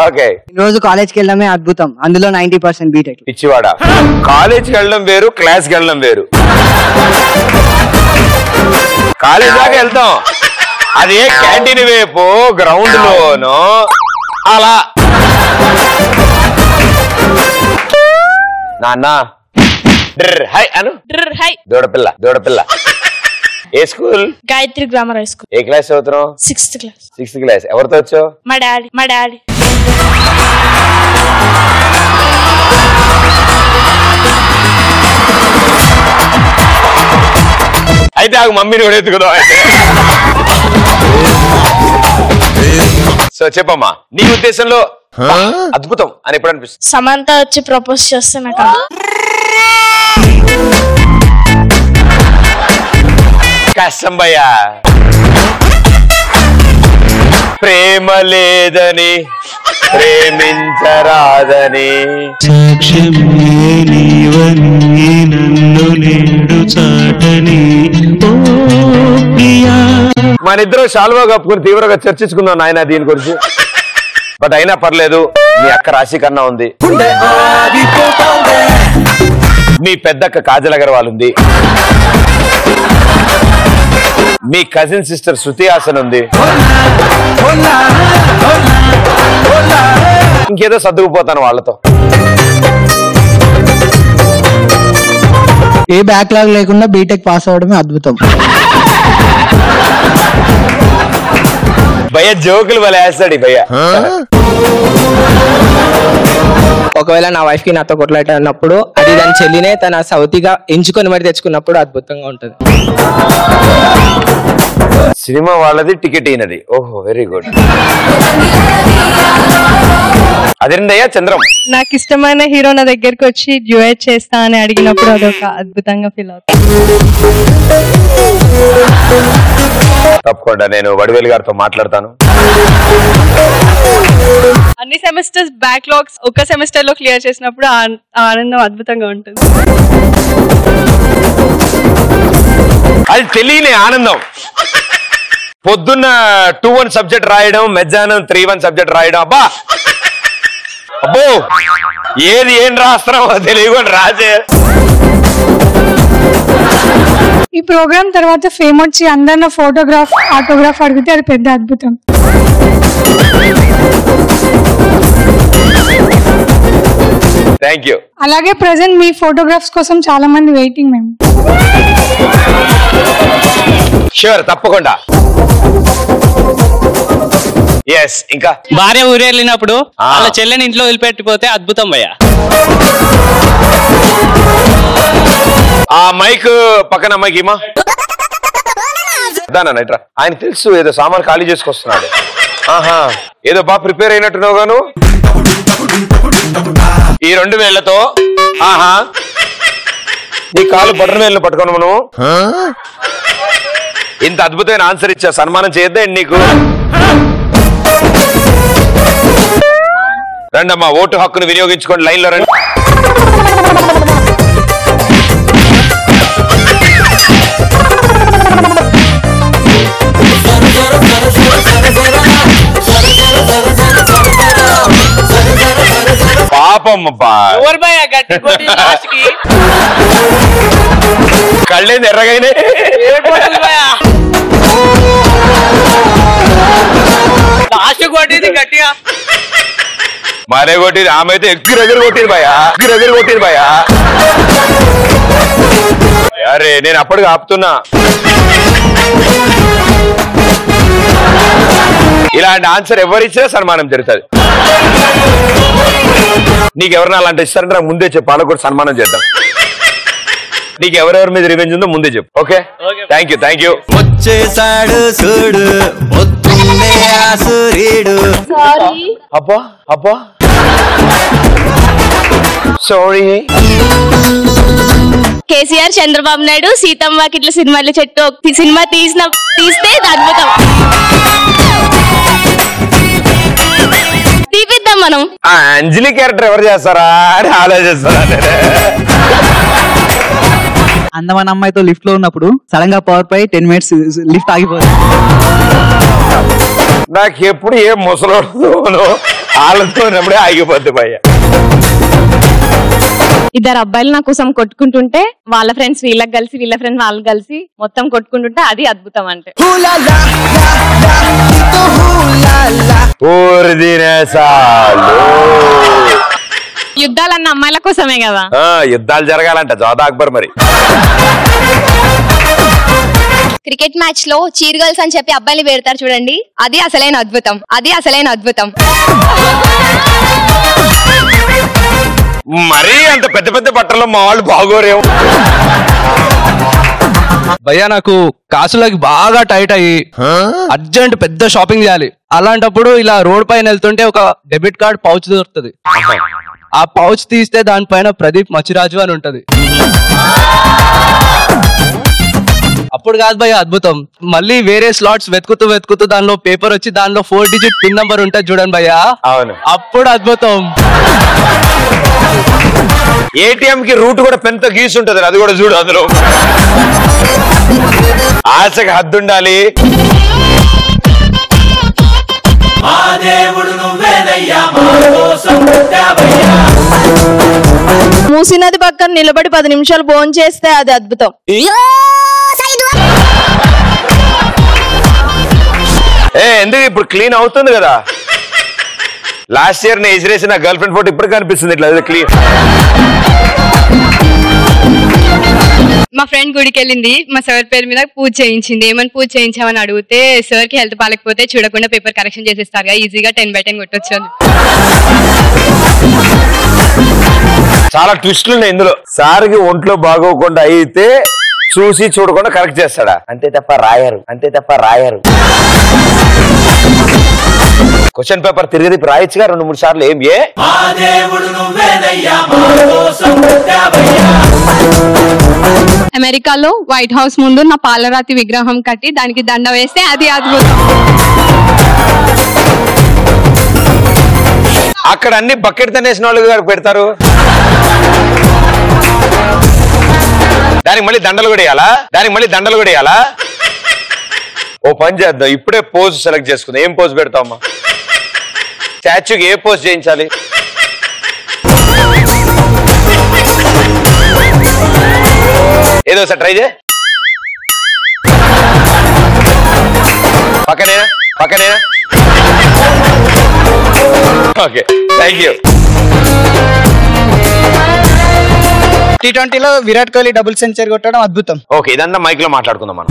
[SPEAKER 1] ఓకే,
[SPEAKER 13] రోజు కాలేజ్కి వెళ్ళడమే అద్భుతం, అందులో 90% బీటెక్.
[SPEAKER 1] పిచ్చివాడ, కాలేజ్కి వెళ్ళడం వేరు, క్లాస్కి వెళ్ళడం వేరు. కాలేజ్ దాకా వెళ్తాం, అది క్యాంటీన్ వైపు గ్రౌండ్ లోనో అలా. నాన్న హై అను, దూడపిల్ల దూడపిల్ల. ఏ school?
[SPEAKER 15] Gayatri grammar high school.
[SPEAKER 1] ఏ క్లాస్ చదువుతున్నావు?
[SPEAKER 15] 6th class.
[SPEAKER 1] 6th class. ఎవరితో వచ్చావు?
[SPEAKER 15] మా డాడీ.
[SPEAKER 1] అయితే ఆ మమ్మీని కూడా ఎత్తుకుదాం అయితే. సో చెప్పమ్మా, నీ ఉద్దేశంలో అద్భుతం అని ఎప్పుడు అనిపిస్తుంది?
[SPEAKER 15] సమంత వచ్చి ప్రపోజ్ చేస్తే నాకు
[SPEAKER 1] కష్టం భయ్యా, ప్రేమ లేదని ప్రేమించరాదని మన ఇద్దరు శాలువా కప్పుకుని తీవ్రంగా చర్చించుకుందాం నాయన దీని గురించి. బట్ అయినా పర్లేదు, మీ అక్క రాశి కన్నా ఉంది, మీ పెద్దక్క కాజల్ అగర్వాల్ ఉంది, మీ కజిన్ సిస్టర్ శృతి హాసన్ ఉంది, ఇంకేదో సర్దుకుపోతాను వాళ్ళతో.
[SPEAKER 13] ఏ బ్యాక్లాగ్ లేకుండా బీటెక్ పాస్ అవడమే అద్భుతం.
[SPEAKER 1] భయ్య జోకులు భలే వేస్తాడు భయ్య.
[SPEAKER 8] ఒకవేళ నా వైఫ్ కి నాతో కొట్లాడినప్పుడు అది దాని చెల్లినే తన సౌతిగా ఎంచుకొని మరి తెచ్చుకున్నప్పుడు అద్భుతంగా ఉంటది.
[SPEAKER 1] సినిమా వాళ్ళది, టికెట్ అయినది. ఓహో, వెరీ గుడ్. అదేందయ్యా చంద్రం?
[SPEAKER 5] నాకు ఇష్టమైన హీరో నా దగ్గరికి వచ్చి డ్యూయట్ చేస్తా అని అడిగినప్పుడు అదొక అద్భుతంగా ఫీల్ అవుతుంది.
[SPEAKER 1] తప్పకుండా నేను వడివేలు గారితో మాట్లాడతాను.
[SPEAKER 5] అన్ని సెమిస్టర్స్ బ్యాక్లాగ్స్ ఒక సెమిస్టర్ లో క్లియర్ చేసినప్పుడు ఆనందం అద్భుతంగా ఉంటుంది.
[SPEAKER 1] అది తెలియని ఆనందం. పొద్దున్న 2-1 సబ్జెక్ట్ రాయడం, మధ్యాహ్నం 3-1 సబ్జెక్ట్ రాయడం. అబ్బా అబ్బో, ఏది ఏం రాస్తున్నావో తెలియకుండా రాసే.
[SPEAKER 16] ఈ ప్రోగ్రామ్ తర్వాత ఫేమ్ వచ్చి అందరిన ఫోటోగ్రాఫ్, ఆటోగ్రాఫ్ అడిగితే అది పెద్ద అద్భుతం.
[SPEAKER 1] Thank you.
[SPEAKER 16] అలాగే ప్రెసెంట్ మీ ఫోటోగ్రాఫ్స్ కోసం చాలా మంది వెయిటింగ్ మేము.
[SPEAKER 1] షూర్, తప్పకుండా. ఎస్, ఇంకా
[SPEAKER 17] భార్య ఊరు వెళ్ళినప్పుడు వాళ్ళ చెల్లెని ఇంట్లో వదిలిపెట్టిపోతే అద్భుతం భయ్య.
[SPEAKER 1] ఆ మైక్ పక్కన మైక్ ఇమా దానట్రా, ఆయన తెలుసు ఏదో సామాన్ ఖాళీ చేసుకొస్తున్నాడు. ఆహా, ఏదో బాగా ప్రిపేర్ అయినట్టున్నావు గాను ఈ 2 వేళ్లతో. ఆహా, నీ కాలు బటన్ వేళ్ళను పట్టుకోను మనం. ఇంత అద్భుతమైన ఆన్సర్ ఇచ్చా, సన్మానం చేద్దాం నీకు. రండమ్మా, ఓటు హక్కును వినియోగించుకోండి, లైన్ లో రండి. పాపం కళ్ళేంది ఎర్రగైనా
[SPEAKER 17] గట్టిగా
[SPEAKER 1] మారే కొట్టింది, ఆమె అయితే ఎగ్గిరెగరు కొట్టింది భయ్యా, ఎగ్గిరెగరు కొట్టింది భయ్యా. అరే నేను అప్పటికి ఆపుతున్నా. ఇలాంటి ఆన్సర్ ఎవరిచ్చినా సన్మానం జరుగుతుంది. నీకెవరైనా అలాంటి ఇస్తారంటే నాకు ముందే చెప్పు, వాళ్ళకు కూడా సన్మానం చేద్దాం. నీకు ఎవరెవరి మీద రివెంజ్ ఉందో ముందే చెప్పు. Okay, thank you, thank you.
[SPEAKER 18] వచ్చేసాడు చూడు పొద్దున్నే ఆసురీడు.
[SPEAKER 1] అబ్బా అబ్బా, సారీ.
[SPEAKER 6] కేసీఆర్ చంద్రబాబు నాయుడు సీతమ్మ కిట్ల సినిమాల చెట్టు సినిమా తీస్తే అద్భుతం. తీపిద్దాం మనం.
[SPEAKER 1] అంజలి క్యారెక్టర్ ఎవరు చేస్తారా అని ఆలోచిస్తారా?
[SPEAKER 13] అందమైన అమ్మాయితో లిఫ్ట్ లో ఉన్నప్పుడు సడన్ గా పవర్ పై 10 minutes లిఫ్ట్ ఆగిపోతుంది.
[SPEAKER 1] నాకు ఎప్పుడు ఏ ముసలోడుతోనో వాళ్ళతో ఉన్నప్పుడే ఆగిపోద్ది భయ్య.
[SPEAKER 19] ఇద్దరు అబ్బాయిలు నా కోసం కొట్టుకుంటుంటే వాళ్ళ ఫ్రెండ్స్ వీళ్ళకి కలిసి వీళ్ళ ఫ్రెండ్స్ వాళ్ళకి కలిసి మొత్తం కొట్టుకుంటుంటే అది అద్భుతం అంటే. యుద్ధాలన్న అమ్మాయిల కోసమే కదా.
[SPEAKER 1] యుద్ధాలు జరగాలంట జోధా అక్బర్ మరి.
[SPEAKER 11] క్రికెట్ మ్యాచ్ లో చీర్ గర్ల్స్ అని చెప్పి అబ్బాయిలు పెడతారు చూడండి, అది అసలైన అద్భుతం, అది అసలైన అద్భుతం.
[SPEAKER 1] మరీ అంత పెద్ద పెద్ద బట్టల్లో మా వాళ్ళు బాగోరేమో.
[SPEAKER 3] భయ్యా నాకు కాసులకి బాగా టైట్ అయ్యి అర్జెంట్ పెద్ద షాపింగ్ చేయాలి. అలాంటప్పుడు ఇలా రోడ్ పైన వెళ్తుంటే ఒక డెబిట్ కార్డ్ పౌచ్ దొరుకుతుంది. ఆ పౌచ్ తీస్తే దానిపైన ప్రదీప్ మచిరాజు అని ఉంటది. అప్పుడు కాదు భయ్య అద్భుతం, మళ్ళీ వేరే స్లాట్స్ వెతుకుతూ దానిలో పేపర్ వచ్చి దానిలో 4 digit పిన్ నంబర్ ఉంటుంది చూడండి భయ్యా.
[SPEAKER 1] అవును,
[SPEAKER 3] అప్పుడు అద్భుతం.
[SPEAKER 1] ఏటీఎం కి రూట్ కూడా పెన్తో గీసి ఉంటది, అది కూడా చూడు. అందులో ఆశకి హద్దుండాలి.
[SPEAKER 15] మూసినది పక్కన నిలబడి 10 నిమిషాలు భోజనం చేస్తే అది అద్భుతం.
[SPEAKER 1] ఎందుకు ఇప్పుడు క్లీన్ అవుతుంది కదా. లాస్ట్ ఇయర్ నేను ఎజిరేసి నా గర్ల్ ఫ్రెండ్ ఫోటో ఇప్పుడు కనిపిస్తుంది ఇట్లా క్లీన్.
[SPEAKER 20] మా ఫ్రెండ్ గుడికి వెళ్ళింది, మా సార్ పేరు మీద పూజ చేయించింది. ఏమని పూజ చేయించామని అడిగితే సార్ కి హెల్త్ బాగాలేకపోతే చూడకుండా పేపర్ కరెక్షన్ చేసేస్తారు, ఈజీగా 10/10 కొట్టొచ్చు.
[SPEAKER 1] చాలా ట్విస్టులు ఉన్నాయి ఇందులో. సార్కి ఒంట్లో బాగోకుండా అయితే చూసి చూడకుండా కరెక్ట్ చేస్తాడా, అంతే తప్ప రాయరు. క్వశ్చన్ పేపర్ తిరిగి రాయొచ్చుగా 2-3 సార్లు. ఏం
[SPEAKER 20] అమెరికాలో వైట్ హౌస్ ముందు నా పాలరాతి విగ్రహం కట్టి దానికి దండ వేస్తే అది అద్భుతం.
[SPEAKER 1] అక్కడ అన్ని బకెట్ తనేసిన వాళ్ళు పెడతారు, దానికి మళ్ళీ దండలు కూడా వేయాలా. ఓ పని చేద్దాం, ఇప్పుడే పోజ్ సెలెక్ట్ చేసుకుందాం. ఏం పోజ్ పెడతామమ్మా? స్టాచ్యూకి ఏ పోజ్ చేయించాలి? ఏదో సార్ ట్రై చేయ. పక్కనేనా? Okay, thank you.
[SPEAKER 12] T20లో విరాట్ కోహ్లీ డబుల్ సెంచరీ కొట్టడం అద్భుతం.
[SPEAKER 1] ఓకే, ఇదంతా మైక్ లో మాట్లాడుకుందాం మనం.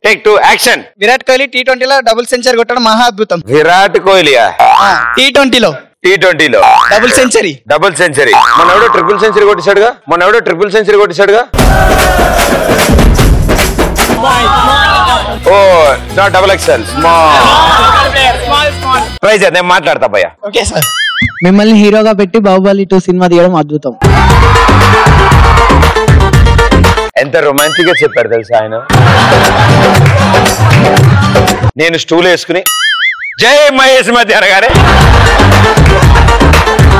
[SPEAKER 1] Take 2 action.
[SPEAKER 12] విరాట్ కోహ్లీ T20లో డబుల్ సెంచరీ కొట్టడం మహా అద్భుతం.
[SPEAKER 1] విరాట్ కోహ్లీయా?
[SPEAKER 12] T20లో డబుల్ సెంచరీ. మొన్న ఎవడో ట్రిపుల్ సెంచరీ కొట్టేశాడుగా.
[SPEAKER 1] Oh not double XL, small. Try చేద్దాం, నేను మాట్లాడతా భయ్యా.
[SPEAKER 12] Okay sir.
[SPEAKER 13] మిమ్మల్ని హీరోగా పెట్టి బాహుబలి 2 సినిమా తీయడం అద్భుతం.
[SPEAKER 1] ఎంత రొమాంటిక్ గా చెప్పారు తెలుసా ఆయన. నేను స్టూల్ వేసుకుని జై మహేష్ మధ్య అనగానే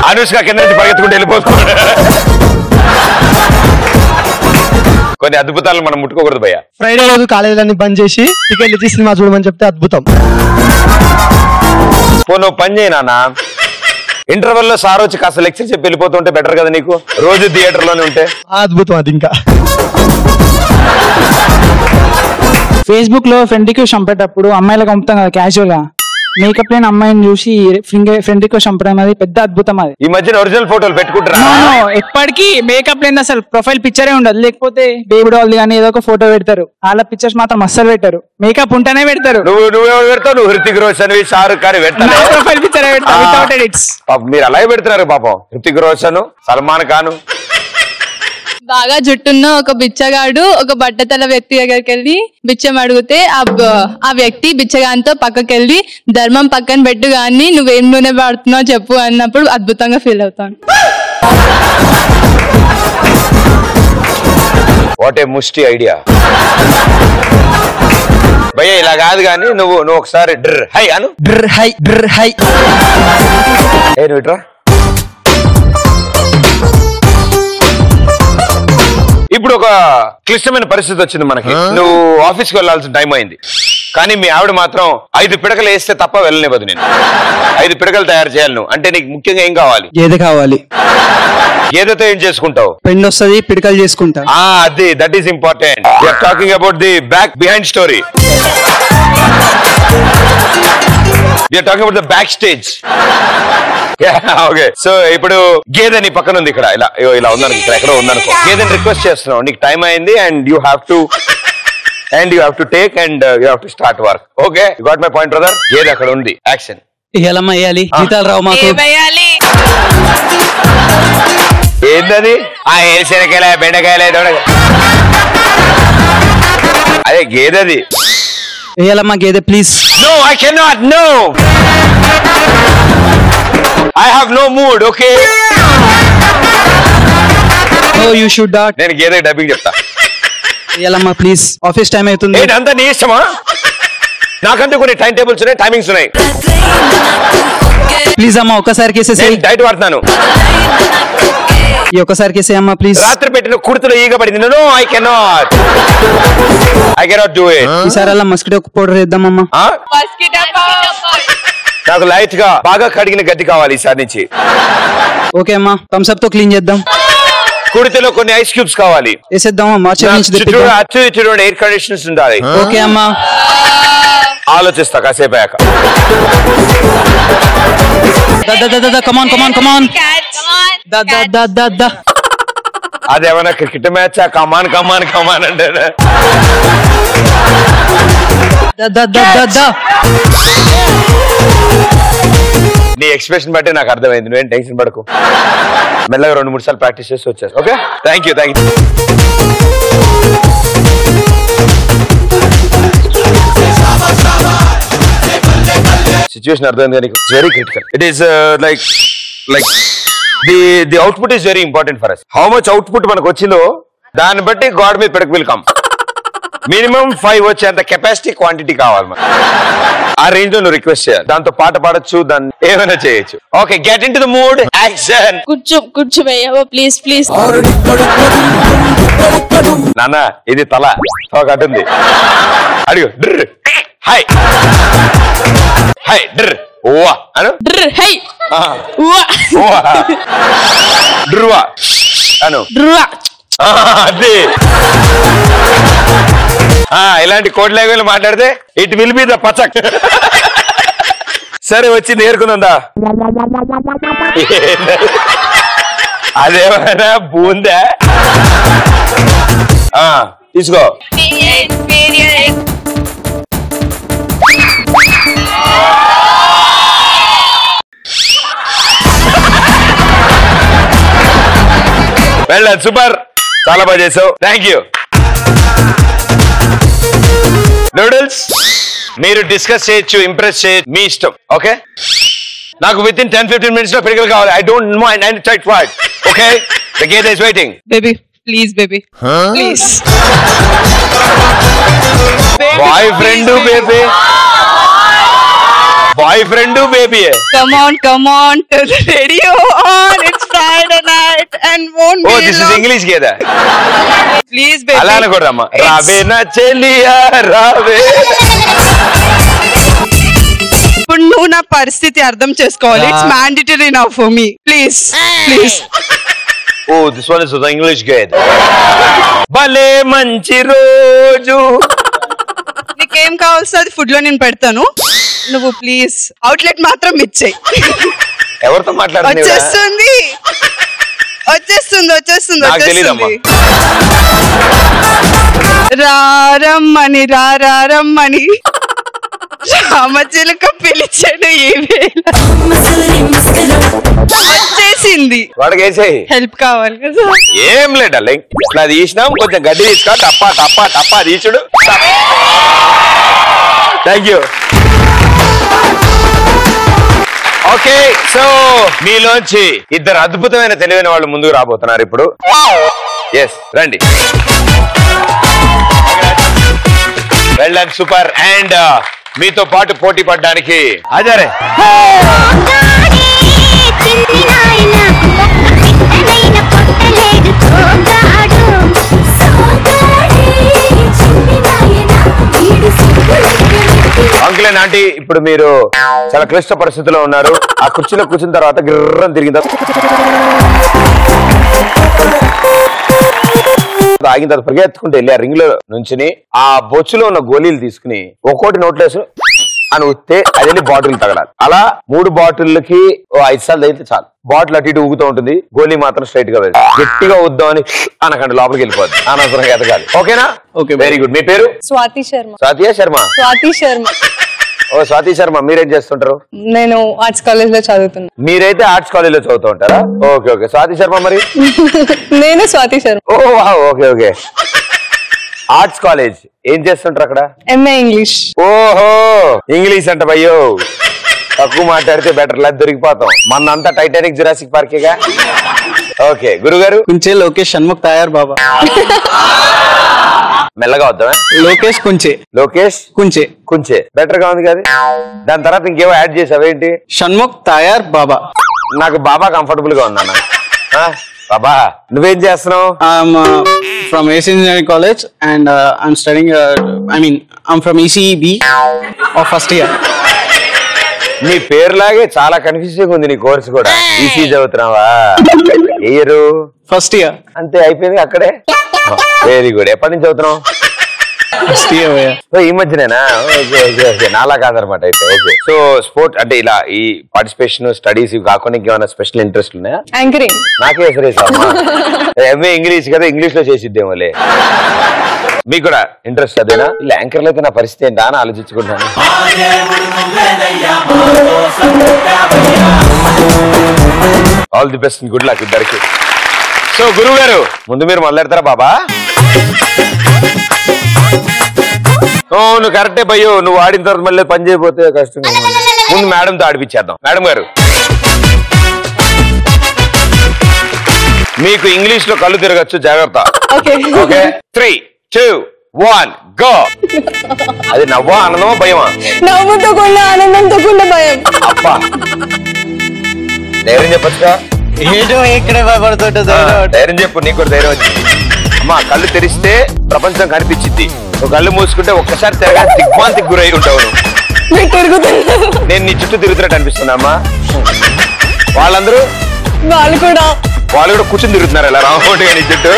[SPEAKER 1] అనుష్క కింద నుంచి పరిగెత్తుకుంటూ వెళ్ళిపోతున్నాడు. కొన్ని అద్భుతాలను మనం ముట్టుకోకూడదు భయ్యా.
[SPEAKER 10] ఫ్రైడే రోజు కాలేజీలన్నీ బంద్ చేసి టికెట్లు ఇచ్చి సినిమా చూడమని చెప్తే అద్భుతం.
[SPEAKER 1] నువ్వు పని చేయి నాన్న, ఇంటర్వెల్ లో సార్ వచ్చి కాస్త లెక్చర్ చెప్పి వెళ్ళిపోతుంటే బెటర్ కదా నీకు, రోజు థియేటర్ లోనే ఉంటే.
[SPEAKER 10] అద్భుతం అది. ఇంకా
[SPEAKER 9] ఫేస్బుక్ లో ఫ్రెండ్ రిక్వెస్ట్ చంపేటప్పుడు అమ్మాయిలకు పంపుతాం కదా క్యాజువల్ గా, మేకప్ లేని అమ్మాయిని చూసి ఫ్రెండ్ రిక్వెస్ట్ చంపడం అది పెద్ద అద్భుతం. అది
[SPEAKER 1] ఈ మధ్యన ఒరిజినల్ ఫోటోలు పెట్టుకుంటారా?
[SPEAKER 9] ఎప్పటికీ మేకప్ లేని అసలు ప్రొఫైల్ పిక్చరే ఉండదు, లేకపోతే బేబీ డాల్ కానీ ఏదో ఒక ఫోటో పెడతారు. వాళ్ళ పిక్చర్స్ మాత్రం అస్సలు పెట్టారు, మేకప్ ఉంటేనే పెడతారు.
[SPEAKER 1] నువ్వు పెడతావు, నువ్వు Hrithik Roshan Shahrukh Khan
[SPEAKER 9] profile picture without edits.
[SPEAKER 1] మీరు అలాగే పెడుతున్నారు పాపం. హృతిక్ రోషన్, సల్మాన్ ఖాన్.
[SPEAKER 6] బాగా జుట్టున్న ఒక బిచ్చగాడు ఒక బట్టతల వ్యక్తి దగ్గరికి వెళ్ళి బిచ్చం అడిగితే ఆ వ్యక్తి బిచ్చగానితో పక్కకెళ్ళి ధర్మం పక్కన పెట్టు గాని నువ్వేం నూనె వాడుతున్నావు చెప్పు అన్నప్పుడు అద్భుతంగా ఫీల్ అవుతాను.
[SPEAKER 1] వాట్ ఏ ముష్టి ఐడియా భయ్య. ఇలా కాదు కానీ నువ్వు ఒకసారి డ్ర్ హై అను.
[SPEAKER 10] డ్ర్ హై
[SPEAKER 1] ఏ నువ్వు ఇట్రా. ఇప్పుడు ఒక క్లిష్టమైన పరిస్థితి వచ్చింది మనకి. నువ్వు ఆఫీస్కి వెళ్ళాల్సిన టైం అయింది, కానీ మీ ఆవిడ మాత్రం 5 పిడకలు వేస్తే తప్ప వెళ్ళనివ్వదు. నేను 5 పిడకలు తయారు చేయాలి నువ్వు అంటే నీకు ముఖ్యంగా ఏం కావాలి?
[SPEAKER 10] గేదె కావాలి.
[SPEAKER 1] గేదెతో ఏం చేసుకుంటావు?
[SPEAKER 10] పెండ్ వస్తుంది, పిడకలు చేసుకుంటా.
[SPEAKER 1] అది that is important. We are talking about the back behind story. We are talking about the back stage. Okay, so ఇప్పుడు గేదె నీ పక్కన ఉంది, ఇక్కడ ఇలా ఇలా ఉందనుకో, ఇక్కడ ఎక్కడో ఉందనుకో. గేదెని రిక్వెస్ట్ చేస్తున్నావు, నీకు టైం అయింది and you have to take and you have to start work. Okay, you got my point brother. గేదె అక్కడ ఉంది, యాక్షన్.
[SPEAKER 10] ఇయ్యాలమ్మా వేయాలి, జీతాలు రావు మాకు.
[SPEAKER 1] ఏంటది? ఏసినకాయలే, బెండకాయలే, అదే గేదెది.
[SPEAKER 10] వేయాలమ్మా గేదె please.
[SPEAKER 1] No, I cannot. No. I have no mood. Okay.
[SPEAKER 10] No, you should not.
[SPEAKER 1] నేను గేదె డబ్బింగ్ చెప్తా.
[SPEAKER 10] వేయాలమ్మా ప్లీజ్, ఆఫీస్ టైం అవుతుంది.
[SPEAKER 1] అంతా నీ ఇష్టమా? నాకంటే కొన్ని టైం టేబుల్స్ ఉన్నాయి, టైమింగ్స్ ఉన్నాయి.
[SPEAKER 10] ప్లీజ్ అమ్మా ఒక్కసారి కేసేసేయ్.
[SPEAKER 1] డైట్ వాడుతున్నాను.
[SPEAKER 10] ఈ ఒక్కసారి కేసేయ్ అమ్మా ప్లీజ్.
[SPEAKER 1] రాత్రి పెట్టిన కుర్తులో ఈగ పడింది. No, I cannot do it.
[SPEAKER 10] ఈసారి అలా మస్కిటో పౌడర్ వేద్దామమ్మా.
[SPEAKER 1] నాకు లైట్ గా బాగా కడిగిన గడ్డి కావాలి ఈసారి నుంచి.
[SPEAKER 10] ఓకే అమ్మా, థమ్స్ అప్ తో క్లీన్ చేద్దాం.
[SPEAKER 1] కుడితిలో కొన్ని ఐస్ క్యూబ్స్ కావాలి,
[SPEAKER 10] వేసేద్దామా. మార్చి నుంచి
[SPEAKER 1] అటు ఎయిర్ కండిషనర్స్ ఉండాలి.
[SPEAKER 10] ఓకే అమ్మా,
[SPEAKER 1] ఆలోచిస్తా కాసేపు అయ్యాక.
[SPEAKER 10] కమాన్ కమాన్ కమాన్.
[SPEAKER 1] అదేమన్నా క్రికెట్ మ్యాచ్? కమాన్ కమాన్ కమాన్ అంటే నీ ఎక్స్ప్రెషన్ బట్టి నాకు అర్థమైంది. నువ్వేం టెన్షన్ పడకు, మెల్లగా 2-3 సార్లు ప్రాక్టీస్ చేసి వచ్చారు. Okay, thank you. సిచ్యువేషన్ అర్థమైంది నీకు? Very critical. It is like the output is very important for us. How much output మనకు వచ్చిందో దాన్ని బట్టి గాడ్ మీ పిడక్ విల్ కమ్. మినిమం 5 వచ్చేంత కెపాసిటీ క్వాంటిటీ కావాలి మనకు. ఆ రేంజ్ లో నువ్వు రిక్వెస్ట్ చేయాలి. దాంతో పాట పాడొచ్చు, దాన్ని ఏమైనా చేయొచ్చు. Okay, get in to the mood. Action.
[SPEAKER 15] కూర్చో భయ్యా ప్లీజ్ ప్లీజ్.
[SPEAKER 1] నాన్న ఇది తల ఒకటుంది, అడిగు. డ్ర్ హై హై డ్ర్ ఓవా అను.
[SPEAKER 15] డ్ర్ హై
[SPEAKER 1] ఓవా డ్రువా అను.
[SPEAKER 15] డ్రువా
[SPEAKER 1] అది. ఇలాంటి కోడ్ లాంగ్వేజ్ మాట్లాడితే ఇట్ విల్ బి ద పచక్. సరే వచ్చి నేర్చుకుందా? అదేమైనా బూందా? తీసుకో. వెళ్ళదు, సూపర్, చాలా బాగా చేసావు. Thank you. నూడిల్స్ మీరు డిస్కస్ చేయొచ్చు, ఇంప్రెస్ చేయొచ్చు, మీ ఇష్టం. ఓకే, నాకు విత్ ఇన్ 10-15 minutes లో పిడకలు కావాలి. I don't mind and tight fight. Okay, the గేదె is waiting.
[SPEAKER 7] Baby please, baby please.
[SPEAKER 1] Boyfriend baby, boyfriend baby.
[SPEAKER 7] Come on to the radio on. It's Friday night and won't be long.
[SPEAKER 1] Oh, this is English గేదె.
[SPEAKER 7] Please baby.
[SPEAKER 1] అలా అనకూడదమ్మా. రావే నా చెలియా రావే.
[SPEAKER 7] ఇప్పుడు నువ్వు నా పరిస్థితి అర్థం చేసుకోవాలి. It's mandatory now for me. Please.
[SPEAKER 1] Oh, this one is the English గేదె. భలే మంచి రోజు.
[SPEAKER 7] నీకేం కావాల్సి అది ఫుడ్ లో నేను పెడతాను. నువ్వు ప్లీజ్ అవుట్లెట్ మాత్రం ఇచ్చేయి.
[SPEAKER 1] ఎవరితో మాట్లాడుతున్నావు?
[SPEAKER 7] వచ్చేస్తుంది. రారమ్మని రామచిలుక పిలిచాడు ఈ వేళ. వచ్చేసింది.
[SPEAKER 1] వాడికి వేసేయి.
[SPEAKER 7] హెల్ప్ కావాలి కదా?
[SPEAKER 1] ఏం లేదు ఇట్లా తీసినాం, కొంచెం గడ్డి తీసుకో. టప్పా తీసుడు. Thank you. ఓకే, సో మీలోంచి 2 అద్భుతమైన తెలివైన వాళ్ళు ముందుకు రాబోతున్నారు ఇప్పుడు. ఎస్, రండి. వెళ్ళండి, సూపర్. అండ్ మీతో పాటు పోటీ పడడానికి అజరే. చెప్పండి ఆంటీ, ఇప్పుడు మీరు చాలా క్లిష్ట పరిస్థితిలో ఉన్నారు. ఆ కుర్చీలో కూర్చున్న తర్వాత గిర్రం తిరిగిందా ఆగిన తర్వాత పరిగెత్తుకుంటూ వెళ్ళి ఆ రింగ్ లో నుంచి ఆ బొచ్చులో ఉన్న గోళీలు తీసుకుని ఒక్కోటి నోట్లేసు అని ఉత్తే అది వెళ్ళి బాటిల్ తగలాలి. అలా 3 బాటిల్కి 5 సార్లు అయితే చాలు. బాటిల్ అటు ఇటు ఊగుతూ ఉంటుంది, గోళీ మాత్రం స్ట్రైట్ గా వెళ్ళి గట్టిగా ఉద్దామని అనకండి లోపలికి వెళ్ళిపోద్ది. అనవసరంగా ఎదగాలి. ఓకేనా? Okay, very good. మీ పేరు?
[SPEAKER 5] స్వాతి శర్మ.
[SPEAKER 1] స్వాతియా శర్మ?
[SPEAKER 5] స్వాతి శర్మ.
[SPEAKER 1] ఓ స్వాతి శర్మ, మీరేం చేస్తుంటారు?
[SPEAKER 5] నేను ఆర్ట్స్ కాలేజ్ లో చదువుతున్నా.
[SPEAKER 1] మీరైతే ఆర్ట్స్ కాలేజ్ లో చదువుతూ ఉంటారా? Okay okay. స్వాతి శర్మ మరి?
[SPEAKER 5] నేను Swathi Sharma.
[SPEAKER 1] Okay okay. Arts college ఏం చేస్తుంటారు అక్కడ?
[SPEAKER 5] MA English.
[SPEAKER 1] ఓహో, ఇంగ్లీష్ అంట భయ్యో. తక్కువ మాట్లాడితే బెటర్, లేదు దొరికిపోతాం. మనంతా టైటానిక్ జురాసిక్ పార్కేగా. ఓకే, గురుగారు?
[SPEAKER 12] కుంచే లోకేష్ షణ్ముఖ్ తయార్ బాబా.
[SPEAKER 1] మెల్లగా వద్దామా?
[SPEAKER 12] లోకేష్ కుంచే.
[SPEAKER 1] లోకేష్
[SPEAKER 12] కుంచే.
[SPEAKER 1] కుంచే బెటర్ గా ఉంది కదా. దాని తర్వాత ఇంకేమో యాడ్ చేసావేంటి?
[SPEAKER 12] షణ్ముఖ్ తయార్ బాబా.
[SPEAKER 1] నాకు బాబా కంఫర్టబుల్ గా ఉందన్న. బాబా నువ్వేం చేస్తున్నావు?
[SPEAKER 12] From AC engineering college and I'm studying I'm from ECB of first year.
[SPEAKER 1] నీ పేరులాగే చాలా కన్ఫ్యూజింగ్ ఉంది నీ కోర్సు కూడా. ఈసీ చదువుతున్నావా? Year
[SPEAKER 12] first year.
[SPEAKER 1] అంతే, అయిపోయింది అక్కడే. Very good. ఎప్పటి నుంచి చదువుతున్నావు?
[SPEAKER 12] First year.
[SPEAKER 1] ఈ మధ్యనేనా? Okay okay okay. నాలా కాదనమాట అయితే. ఓకే. సో స్పోర్ట్ అంటే ఇలా ఈ పార్టిసిపేషన్ స్టడీస్ కాకుండా ఇంకేమైనా స్పెషల్ ఇంట్రెస్ట్ ఉన్నాయా?
[SPEAKER 5] యాంకరింగ్.
[SPEAKER 1] నాకే సరే ఎంఏ ఇంగ్లీష్ కదా, ఇంగ్లీష్ లో చేసిద్దేమోలే. మీకు కూడా ఇంట్రెస్ట్ అదేనా? ఇలా యాంకర్లు అయితే నా పరిస్థితి ఏంటా అని ఆలోచించుకుంటాను. All the best, good luck ఇద్దరికి. సో గురువు గారు, ముందు మీరు మొదలెడతారా బాబా? నువ్వు కరెక్టే భయ్యో. నువ్వు ఆడిన తర్వాత మళ్ళీ పని చేయకపోతే కష్టంగా. ముందు మేడంతో ఆడిపించేద్దాం. మేడం గారు, మీకు ఇంగ్లీష్ లో కళ్ళు తిరగచ్చు, జాగ్రత్త. Okay, 3, 2, 1 go. అది నవ్వా, ఆనందమా, భయమా?
[SPEAKER 5] నవ్వుతో కూడా ఆనందంతో కూడా భయం.
[SPEAKER 1] అబ్బా, ధైర్యం చెప్పచ్చుగా.
[SPEAKER 12] ఏదో ఎక్కడే భయపడుతుంటుంది.
[SPEAKER 1] ధైర్యం చెప్పు, నీకు కూడా ధైర్యం వచ్చింది. అమ్మా, కళ్ళు తెరిస్తే ప్రపంచం కనిపించింది. ఒక కళ్ళు మూసుకుంటే ఒక్కసారి తిరగా దిగ్భ్రాంతికి గురై ఉంటావు. నేను నీ చుట్టూ తిరుగుతున్నట్టు అనిపిస్తున్నా అమ్మా. వాళ్ళందరూ వాళ్ళు కూడా కూర్చొని తిరుగుతున్నారు ఇలా రామోటిగా నీ చుట్టూ.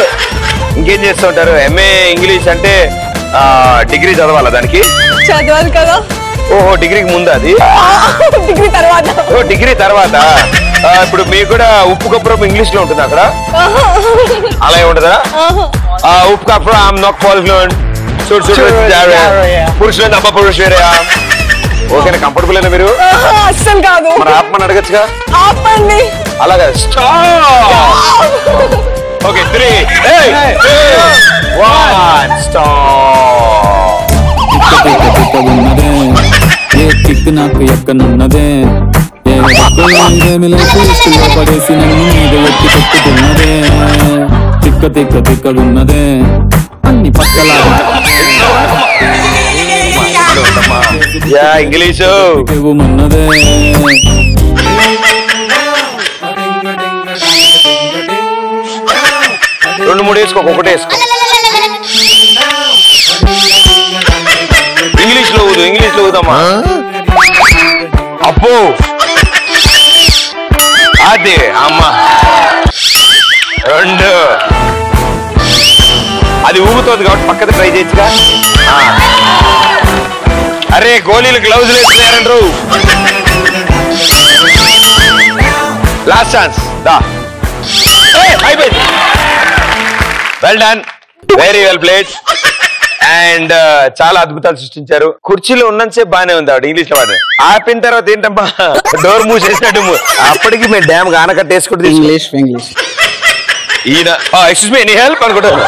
[SPEAKER 1] ఇంకేం చేస్తూ ఉంటారు? ఎంఏ ఇంగ్లీష్ అంటే డిగ్రీ చదవాలా దానికి?
[SPEAKER 5] చదవాలి కదా.
[SPEAKER 1] ఓహో, డిగ్రీకి ముందు అది?
[SPEAKER 5] డిగ్రీ తర్వాత.
[SPEAKER 1] ఓ, డిగ్రీ తర్వాత. ఇప్పుడు మీకు కూడా ఉప్పు కప్పురం ఇంగ్లీష్ లో ఉంటుంది అక్కడ? అలా ఉంటుందా? ఉప్పు కప్పురం ఐఎమ్ నాట్ ఫాల్స్ చూడు చూడు పురుషులు అమ్మ పురుషు వేరేయా? ఓకేనా? కంఫర్టబుల్ అయినా మీరు?
[SPEAKER 5] అస్సలు కాదు.
[SPEAKER 1] మరి ఆపమని అడగచ్చుగా.
[SPEAKER 5] ఆపండి.
[SPEAKER 1] అలాగా. Okay, 3, 2, 1 stop.
[SPEAKER 21] కిక్ నాకు ఎక్కనున్నదే, పడేసి నన్ను మీద ఎత్తి పెట్టుకున్నదే. తిక్క తిక్క తిక్కడున్నదే, అన్ని పక్కల
[SPEAKER 1] ఇంగ్లీషు
[SPEAKER 21] ఉన్నదే.
[SPEAKER 1] 2, 3 వేసుకో, ఒకటే వేసుకో. ఇంగ్లీష్ లో ఊదు, ఇంగ్లీష్ లో ఊదమ్మా. అబ్బో, అదే అమ్మా. 2. అది ఊగుతోంది కాబట్టి పక్కన ట్రై చేయొచ్చుగా. అరే, గోళీలు గ్లౌజ్ వేస్తున్నారంటారు. లాస్ట్ ఛాన్స్ దా. అయిపోయింది. Well done, very well played. And చాలా అద్భుతాలు సృష్టించారు. కుర్చీలో ఉన్నంతసేపు బాగానే ఉంది ఆవిడ ఇంగ్లీష్ లో వాడు. ఆపిన తర్వాత ఏంటమ్మా డోర్ మూసేసినట్టు అప్పటికి మేము డ్యామ్ ఆనకట్టేసుకుంటే
[SPEAKER 12] ఇంగ్లీష్ ఇంగ్లీష్.
[SPEAKER 1] ఈయన ఎక్స్క్యూజ్ మీ, ఎనీ హెల్ప్ అనుకుంటాను.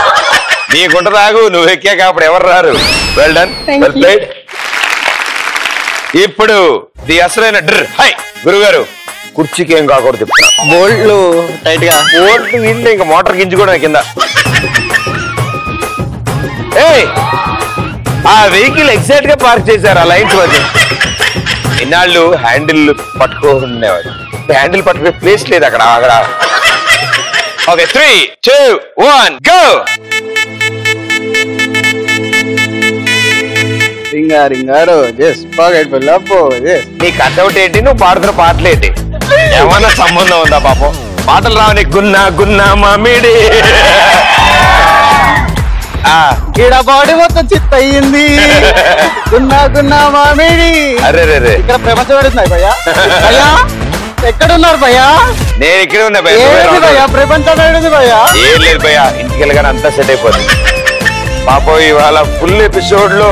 [SPEAKER 1] నీకుంటదాగు, నువ్వు ఎక్కాక అప్పుడు ఎవరు రారు. Well done, well played. ఇప్పుడు ది అసలైన హై గురుగారు, కుర్చీకి ఏం కాకూడదు చెప్తున్నా.
[SPEAKER 12] బోల్ట్లు టైట్ గా.
[SPEAKER 1] బోల్ట్ వింటే ఇంకా మోటార్ గింజుకోవడం కింద. ఆ వెహికల్ ఎగ్జాక్ట్ గా పార్క్ చేశారు ఆ లైన్స్ వద్ద. ఇన్నాళ్ళు హ్యాండిల్ పట్టుకోనేవాడు, హ్యాండిల్ పట్టుకునే ప్లేస్ లేదు అక్కడ. Okay, 3, 2, 1 go.
[SPEAKER 12] Ring a ring a roses pocket full of roses.
[SPEAKER 1] నీ కట్అవుట్ ఏంటి, నువ్వు పాడుతున్న పాటలు ఏంటి? ఏమన్నా సంబంధం ఉందా పాపం? పాటలు రావని గున్నా గున్నా మామిడి.
[SPEAKER 12] ఈడ బాడీ మొత్తం చిత్త అయ్యింది. గున్నా గున్నా మామిడి.
[SPEAKER 1] అరే రే
[SPEAKER 12] ఇక్కడ ప్రపంచం పడుతున్నాయి భయ్యా. భయ్యా ఎక్కడున్నారు భయ్యా?
[SPEAKER 1] నేను ఇక్కడ ఉన్నా
[SPEAKER 12] భయ్యా. ప్రపంచం పడుతుంది భయ్యా.
[SPEAKER 1] ఏం లేదు భయ్యా, ఇంటికి వెళ్ళగానే అంతా సెట్ అయిపోతుంది. పాపం ఇవాళ ఫుల్ ఎపిసోడ్ లో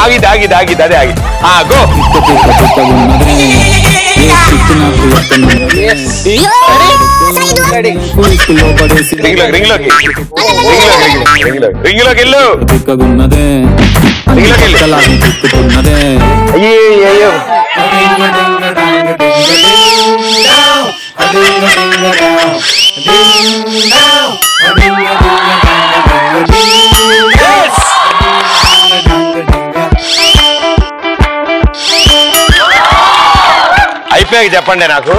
[SPEAKER 1] ఆగిది ఆగిది ఆగిది అదే ఆగి గో. రింగ్ లోకి వెళ్ళు. అయ్యో అయిపోయాక చెప్పండి నాకు.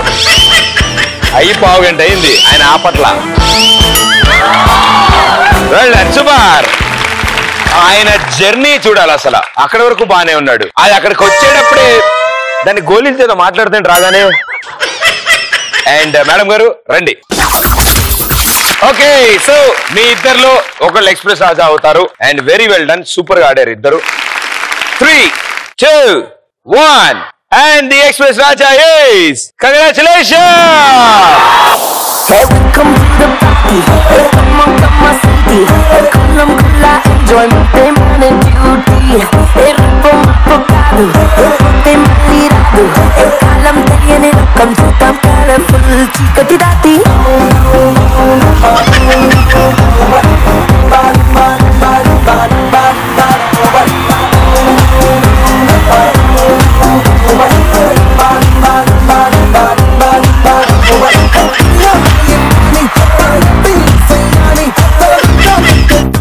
[SPEAKER 1] అయ్యి పావు గంట అయింది, ఆయన ఆపట్ల. సూపర్. ఆయన జర్నీ చూడాలి అసలు. అక్కడి వరకు బానే ఉన్నాడు, అది అక్కడికి వచ్చేటప్పుడే దాన్ని గోలించేదో మాట్లాడుతుంటే రాగానే. అండ్ మేడం గారు రండి. ఓకే, సో మీ ఇద్దరిలో ఒకళ్ళు ఎక్స్ప్రెస్ రాజా అవుతారు. And very well done, super గా ఆడారు ఇద్దరు. 3, 2, 1 and the Express Raja is congratulations.
[SPEAKER 2] Hey, come to the party. Hey, come on, city. Hey, kulla enjoyment, they morning duty. Hey, ripom pokadu. Hey, maliradu. Hey, kalam teliyane lokam chutam colorful chikati dati.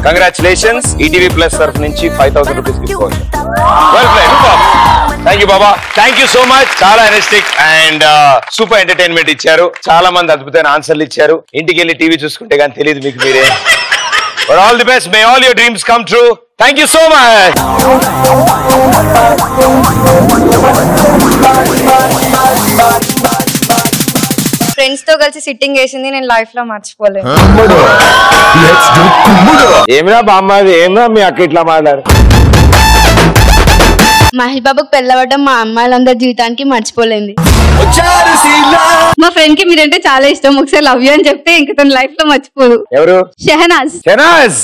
[SPEAKER 1] Congratulations. ETV plus తరఫు నుంచి 5,000 rupees తీసుకోవచ్చు. Well played. Thank you Baba, thank you so much. చాలా energetic and super entertainment ఇచ్చారు. చాలా మంది అద్భుతమైన ఆన్సర్లు ఇచ్చారు. ఇంటికి వెళ్ళి టీవీ చూసుకుంటే కానీ తెలియదు మీకు మీరే. But all the best. May all your dreams come true. Thank you so much.
[SPEAKER 11] Friends తో కలిసి సిట్టింగ్ వేసింది నేను లైఫ్ లో మర్చిపోలేదు.
[SPEAKER 1] ఏమిరా బామ్మది, ఏమిరా మీ అక్క ఇట్లా మాట్లాడు.
[SPEAKER 20] మహేష్ బాబుకి పెళ్ళవడం మా అమ్మాయిలందరి జీవితానికి మర్చిపోలేదు. మా ఫ్రెండ్ కి మీరంటే చాలా ఇష్టం. ఒకసారి లవ్ యూ అని చెప్తే ఇంకా తన లైఫ్ లో మర్చిపోదు.
[SPEAKER 1] ఎవరు?
[SPEAKER 20] షెహనాజ్.
[SPEAKER 1] షెహనాజ్.